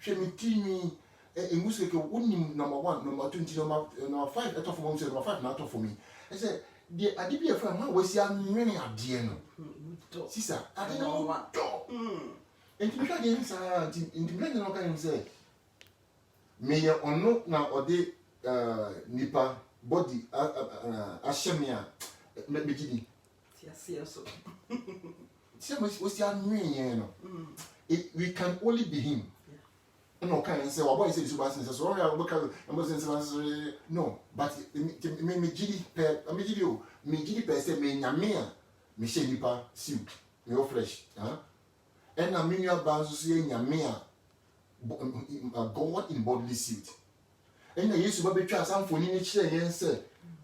hwe me timi engusu ke wonim number 1 number 2 number 5 eto for me say number 5 na to for me I say the adibia from how we see anwene ade no sisa ade no do enti me hwa de ni sa enti me no kan say me ye ono na ode nipa body ashemia me gidi so we can only be him. No, can say what boy say so bad so no, but me gidi per se me nyame me she nipa suit me o flesh and na me nua ba so say nyame God in bodily suit and na Yesu ba betwa asamfoni ni kire yen say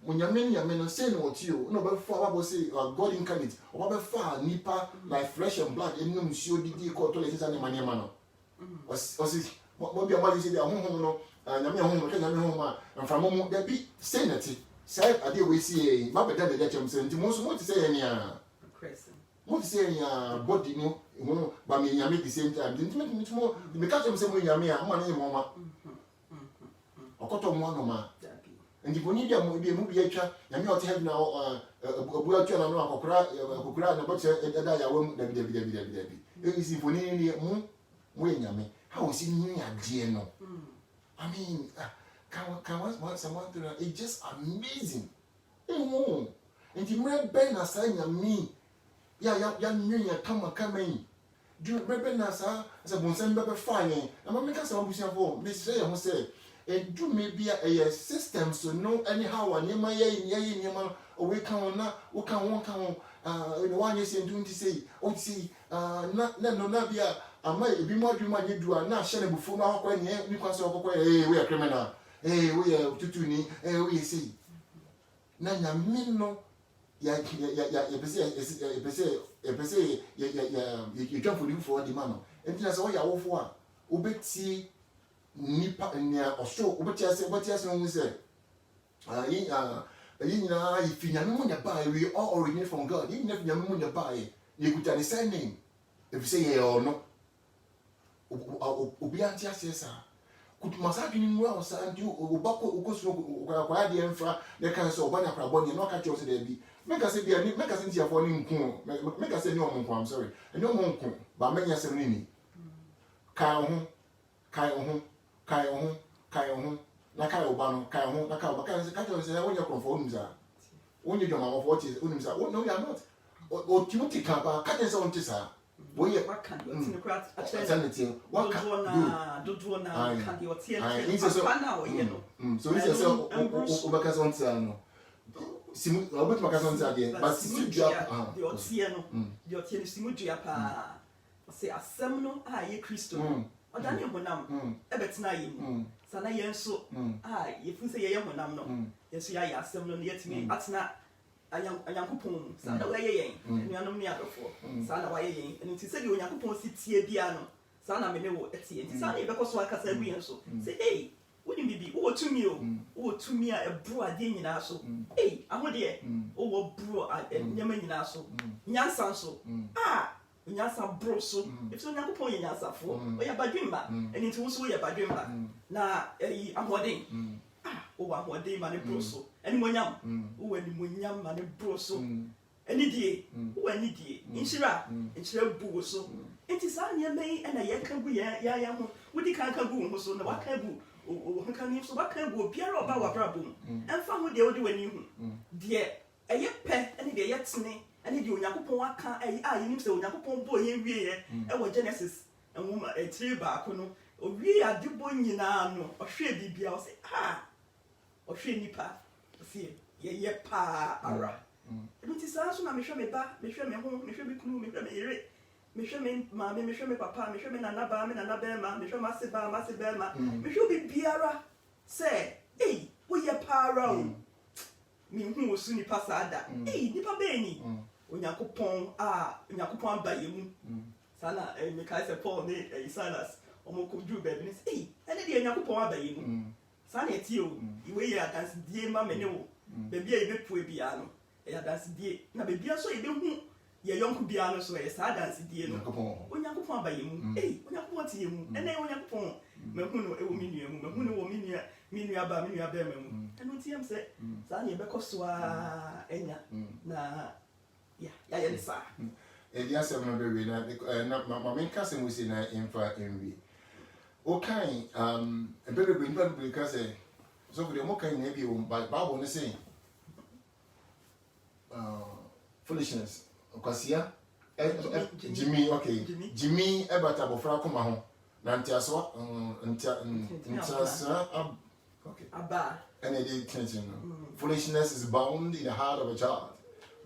nyame no say no otio no be for Bible say God incarnate or be for nipa like flesh and blood enu nsuo didi ko to le sisa ne maniema no o si mo bia ma say the honhom no nyame honhom ke nyame honhom a mframo mu da bi say nati say ade we see ma beda de chem say nti mo so mo ti say nya Crescent. mo ti say nya body no mo ba me nya me the same time nti mo me ka chem say mo nya me a mo na mo ma okoto mo no ma nti boni dia mo bi atwa nya me o te have na abu atwa na no akokora na bo che eda ya wam dabi isi boni ni mo nya me how is ni ade no I mean can someone do that? It's just amazing. And the red ben as I me, ya come in. Do you remember Nasa as a Bonsen Bebe fine? And I make us some business for Miss Say, who said, and do maybe a system so no anyhow, and near my yaman, or we can not, we can walk on one year and doing to say, oh, see, not be I might be more than you do, and not sharing before now when you can we are criminal. We are tutuni, we see. Nanya minno, ya you jump for you for the man. And that's all you are for. Ubeti nipa near or show, what you say. If you know buy, we all originate from God. You never know buy, you could understand name. If you say yeah or no, Ubiantia says, could Masaki well send you Ubako Ukosu kwa the infra, the cancer of Bana Craboni, no catch us there be. Make us say, make us into your phone, make us say no monk, I'm sorry, and no monk, but many as a mini. Kai Naka Obano, Kai Naka, Naka, say, when you're conforms are. When you don't know what is, no, you are not. Or Timothy Kappa, cut us on to sir. What can you in the crowd? What do now? Can you attend? So it's a Obacazon. Robert Macazon again, but the Otiano, the Otiano Simujiapa, say a seminal, ye Christo, or Daniel Bonam, Ebetnai, Sana Yenso, if we say a young Bonam, yes, we are seminal yet me, that's not. A young coupon, Sana way, and you are no near before, Sana way, and it is said you young coupon sits here piano, Sana Meno, et tea, and Sana because I can say, so say, hey, wouldn't be to me, a brew a din in our so, hey, I'm what dear, oh, brew a Yaman in our so, Yansan so, Yansa bro so, if so, young coupon Yansa for, or your badrimba, and it was way a badrimba. Now, I'm wedding. What day man broso, and when yam, when yam man broso, any day, when day, in Shira, in Shira Buso, it is on your may and a yakan be yam, with the cankaboom, so no what can do, or can you so what can go, Pierre or Bawa Brabum, and found what they will do when you, dear, a yet pet, any day yet snake, and if you Yakupon can't, I need so Yakupon boy in rear, and what Genesis, and woman a tree barcono, or we are duboing no, or shady be, I'll say, or she nipa, see, ye pa ara. And it is also my Michelle Meba, Michelle Mehon, Michelle Biclu, Michelle Mary, Michelle Mammy, Michelle Papa, Michelle Nanaba, Nanabema, Michelle Massibema, Michelle be Biara, say, hey, we ye para. Me who was soon passada, hey, Nipa Beni, Unyakupon, Unyakupon by you, Sana, and Mikaisa Paul, a Salas, or Moko Drew Baby, hey, and then Yakupon by you. Sunny you, you are dance dear mamma no, baby a bit poor piano, a dance dear, now baby so you don't your young piano so a sad dance dear, when you go by you, eh, when you want you, and then when you pon, Mahuno, a woman, Mahuno, Minia Bamia Bemum, and what him said, Sunny Becoswa, Enya, na, yeah, sir. And yes, I'm not very not my main cousin was in infra envy. Okay, a very good because so for the more kind maybe by Bible say foolishness. Because here, Jimmy, okay, Jimmy, Ebata Bofra Comaho, Nantiaso, okay, and it did tension. Foolishness is bound in the heart of a child,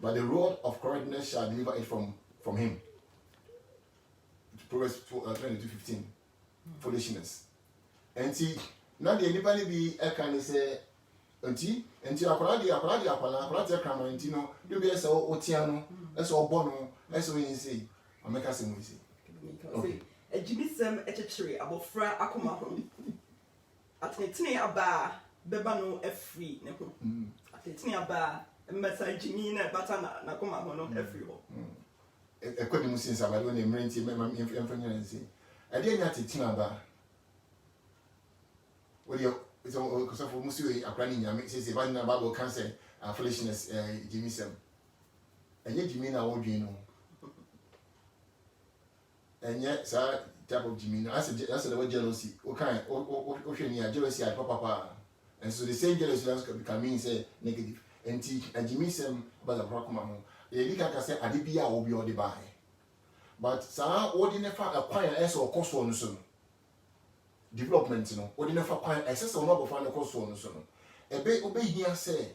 but the rod of correctness shall deliver it from him. Proverbs 22:15. Foolishness. And see, now the anybody be a kind of say, until Akwadi, and you know, you be as Otiano, as all Bono, as we say, I make us say. A Jimmy Sam at a tree about Fra Akumaho. At the Tine Aba, Bebano F free, at the tini aba mmesa Jimmy na bata na koma ho no every ho Ekwadi musin sabado ne mrenti mema emfanya nsi ade nya tetina aba wodi so for musu akrani nyame sese ba na Bible can say foolishness Jimmy sem enye Jimmy na wodwen no enye sa type of Jimmy na as the jealousy o kan o hwani a jealousy a papa and so the same jealousy can mean say negative enti Jimmy sem ba za prakoma ho e ka say ade bia obi odi ba but sa odi nefa akwan eso okoso no so no development no odi nefa kwan excess no go fa no okoso no so no ebe obehia say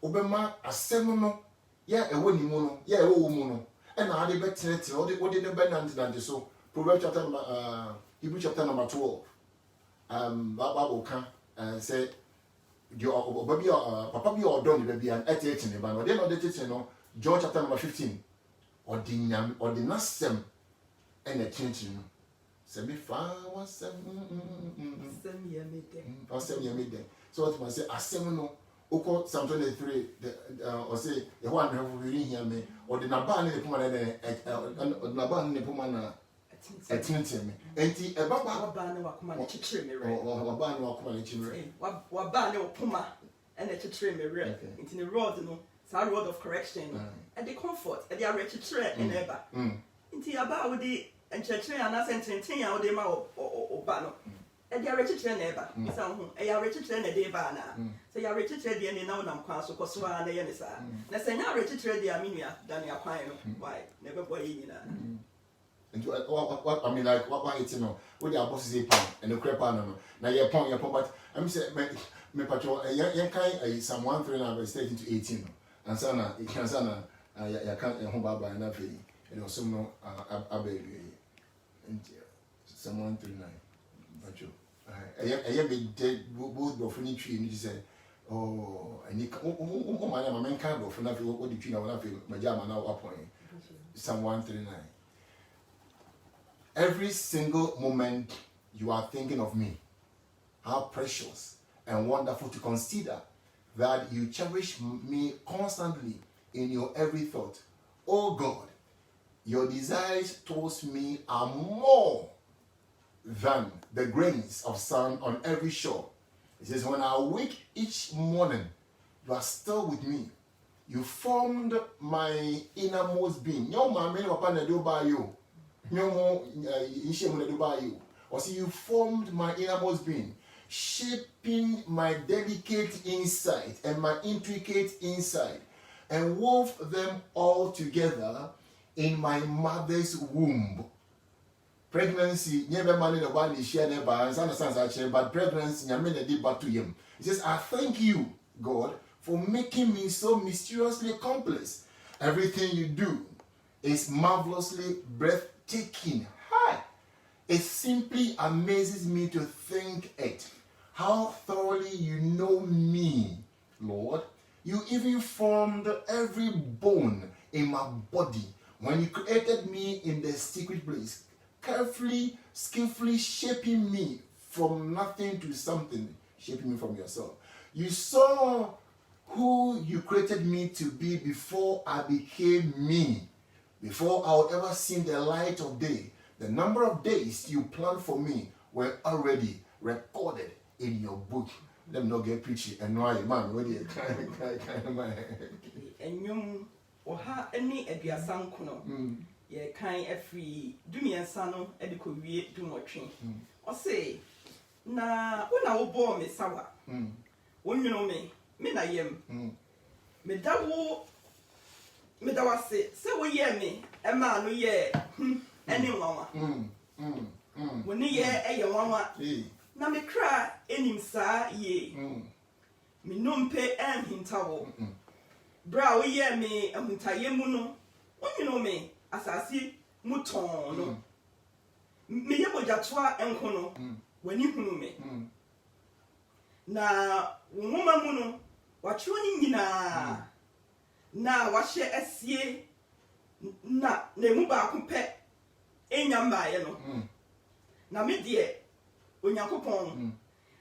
obema asem no ya ewo ni mu no ya ewo wo mu no e na ade betrete odi ne benante so Proverbs chapter Hebrew chapter number 12 Bible can say papa bi odo ni baby an etete ne ba no de no de tete no John chapter number 15 ordinam ordinasem and a chinchi no se me fa wasem sem ye mede wasem ye mede so what man say asem no oko Psalm 23 or say the one who really hear me ordinaba ne poma na ordinaba ne poma na etinte me enti e baba ba ne wakoma ne chichire me re waba ne wakoma ne chichire waba ne opoma and a chichire me re enti ne rod no sa rod of correction and the comfort and the chichire in eba enti aba wo di enchechire ana sententen ya wo di ma oba no and the chichire na eba isa ho e ya chichire na de ba na so ya chichire de ne na wonam kwa so koso na ye ne sa na se nya chichire de aminua da ne akwan no why na be boy nyina. And what I mean, like what it's what the boss is a pan and the crap pan now your pan, but I'm saying me patrol young kind Psalm 139 verse 13 to 18 and sana it can sana ya can't home baba and nothing and also no abe and Psalm 139 patrol I be dead both of any tree and you say oh and you my man can't go for nothing what the tree now nothing my jam now up point Psalm 139. Every single moment you are thinking of me, how precious and wonderful to consider that you cherish me constantly in your every thought. Oh God, your desires towards me are more than the grains of sand on every shore. It says, when I wake each morning, you are still with me. You formed my innermost being. Yo, my man, what do by you? Or see, you formed my innermost being, shaping my delicate insight and my intricate insight, and wove them all together in my mother's womb. Pregnancy, never man in the body share never, and understands actually, but pregnancy, I mean, did but to him. He says, I thank you, God, for making me so mysteriously complex. Everything you do is marvelously breathtaking. Hi! It simply amazes me to think it. How thoroughly you know me, Lord. You even formed every bone in my body when you created me in the secret place, carefully, skillfully shaping me from nothing to something, shaping me from yourself. You saw who you created me to be before I became me. Before I would ever see the light of day, the number of days you planned for me were already recorded in your book. Let me not get preachy and why, man, what do you kind of man? And you, or ha any at your son, ye kind every do me and son, and could be do more train. Or say, na, when I will bore me sour. When you know me na yem. Me double. Me da wase se wo ye me e ma no ye eni nwanwa wo ni ye e ye nwanwa na me kra enim saa ye me nompe enhintawo bra wo ye me ahuntaye mu no wonyino me asasi muton no me ye bojatoa enko no wani hunu me na nwoma mu no watwo ni nyina na wahye asie na mu ba ko pe enya mbaaye no na me de onyankopon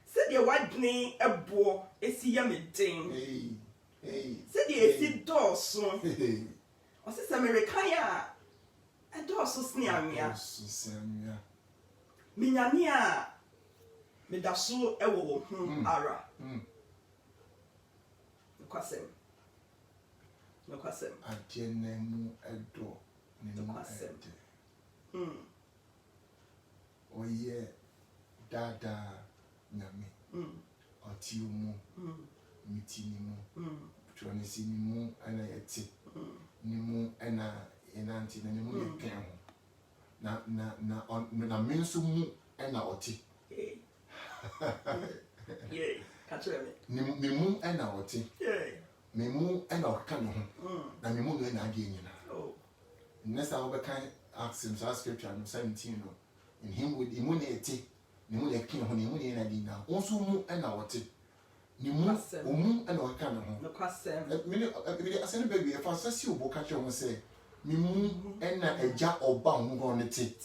se de wadne ebo esi ya me den Said the seed doors. Or says Americana. A doors so sneer. Minyania. Medasu ewo ara. No kwasem. Ajenemu edo. No kwasem. Oye dada nyame. Otiumu. Mitinimu. Tronisimu ana yeti. Nimu ana enanti na nimu yeken ho. Na minsu mu ana oti. Yeah, catch me. Mimu ana oti. Yeah. Mimu ana okaka no ho. Na mimu no na ade nyina. Oh. Next time we can ask him scripture 17 no. In him with imu na eti. Nimu na ken ho, nimu na ade na. Onso mu ana oti. Nimu omu ana okaka no ho. No kwasem. Me asene baby e fa sasi obo ka che ho say mimu ana eja oba ho ne ti.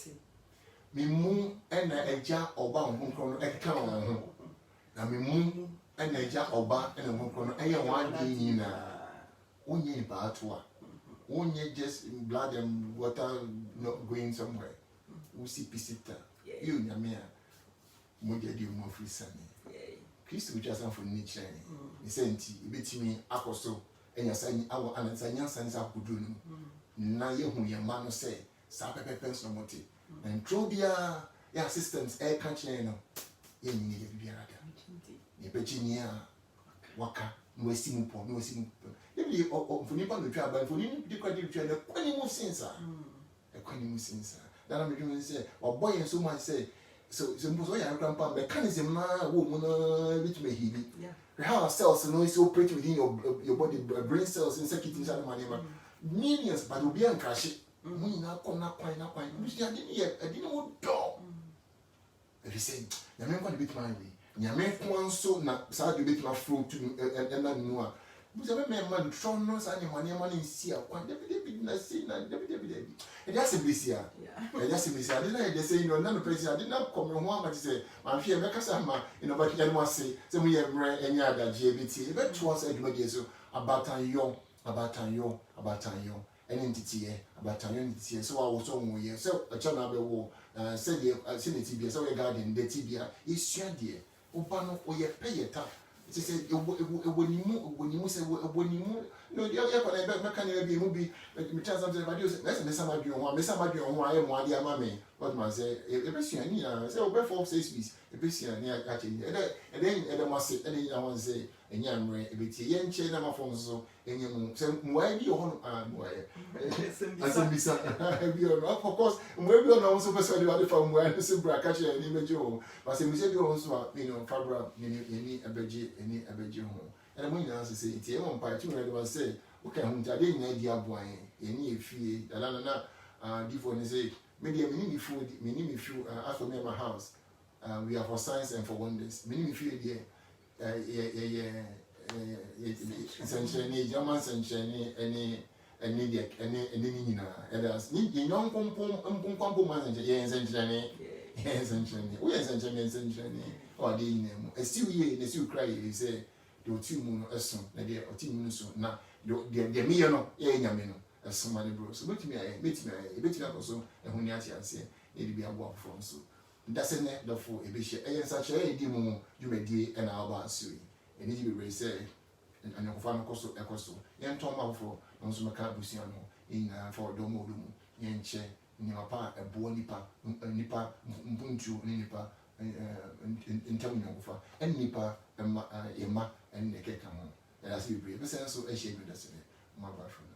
Mimu ana eja oba ho no eka ho. Na mimu ana eja oba ana ho no eye ho ade nyina. Onye ba ato a. Onye just in blood and water not going somewhere. We see pisita. You nyame a mo je di mo free sani. Kristo which has for nature. He said nti ebetimi akoso enya sani awo ananya sani sa kudu no. Na ye hu ye ma no say sa pepepe no moti. And trobia ya assistants air country no. Ye ni ye bibia ada. Ye pechi a waka no esi mu po no esi mu. Ye for nipa no twa ba for ni di kwadi twa na kwani mu sensa. E kwani mu sensa. That I'm doing say or boy and so much say so mpo ya grandpa mechanism na wo mu na bit me healing. Yeah. How cells no is operate within your body brain cells and circuit inside the man millions but will be an crash. Mu na kom na kwan. We didn't know do. If you say nyame kwa bit man we. Nyame kwa so na sa de bit na flow to and na no a. We say me man tron no sa nyama nsi a kwan David na say na David. And that's a BCA. Yeah. That's a BCA. I didn't say, no, none of the president. I did not come home, but say, I'm here, make us a man, but you must say, so we have any other GBT. But it was a good so about a young, an entity, about an entity. So I was on here. So a channel will said the TBS, so a garden, the TBA is your dear. Upano, or you pay your tap. She said, when you say, when you no, the other mechanic be movie, me tell something about you. Let's miss somebody on I am one dear mammy. What man say, a person, say, over 4 6 weeks, a person near catching. And then I must say, any I want to say, and young ray, a bit young chain of my phone so, and you say, why be on why? As a miss, of course, where we are also persuaded from where the simple catcher and image home. But say, we said you also, Fabra, any abeji home. And when you answer say, it's a one part, you know, say, okay, I'm telling you, dear boy, any fee, the lana, different say, maybe a mini food, as for me at my house. We are for science and for wonders. Mini food, essentially, German century, any others. Need young pom manager, essentially, we essentially, or the name. A still ye, the still cry, he say. The 2 moon as soon, na dear, or 10 minutes soon. Now, the me no, yamino, as somebody bros. But me, I bet me also, and when I say, it'll be a walk from so. That's a net, therefore, a bishop, and such a demo, you may dear and our bar sui. And it will say, and your farmer costo, a costo, yan tom out for Monsumaka Busiano, in for Domo, yan che, Nipa, a boa nipa, Mbuntu, nipa, in telling you, and nipa, and ma. And the cake come on. And I see you breathe. This is so a shame with us. My boyfriend.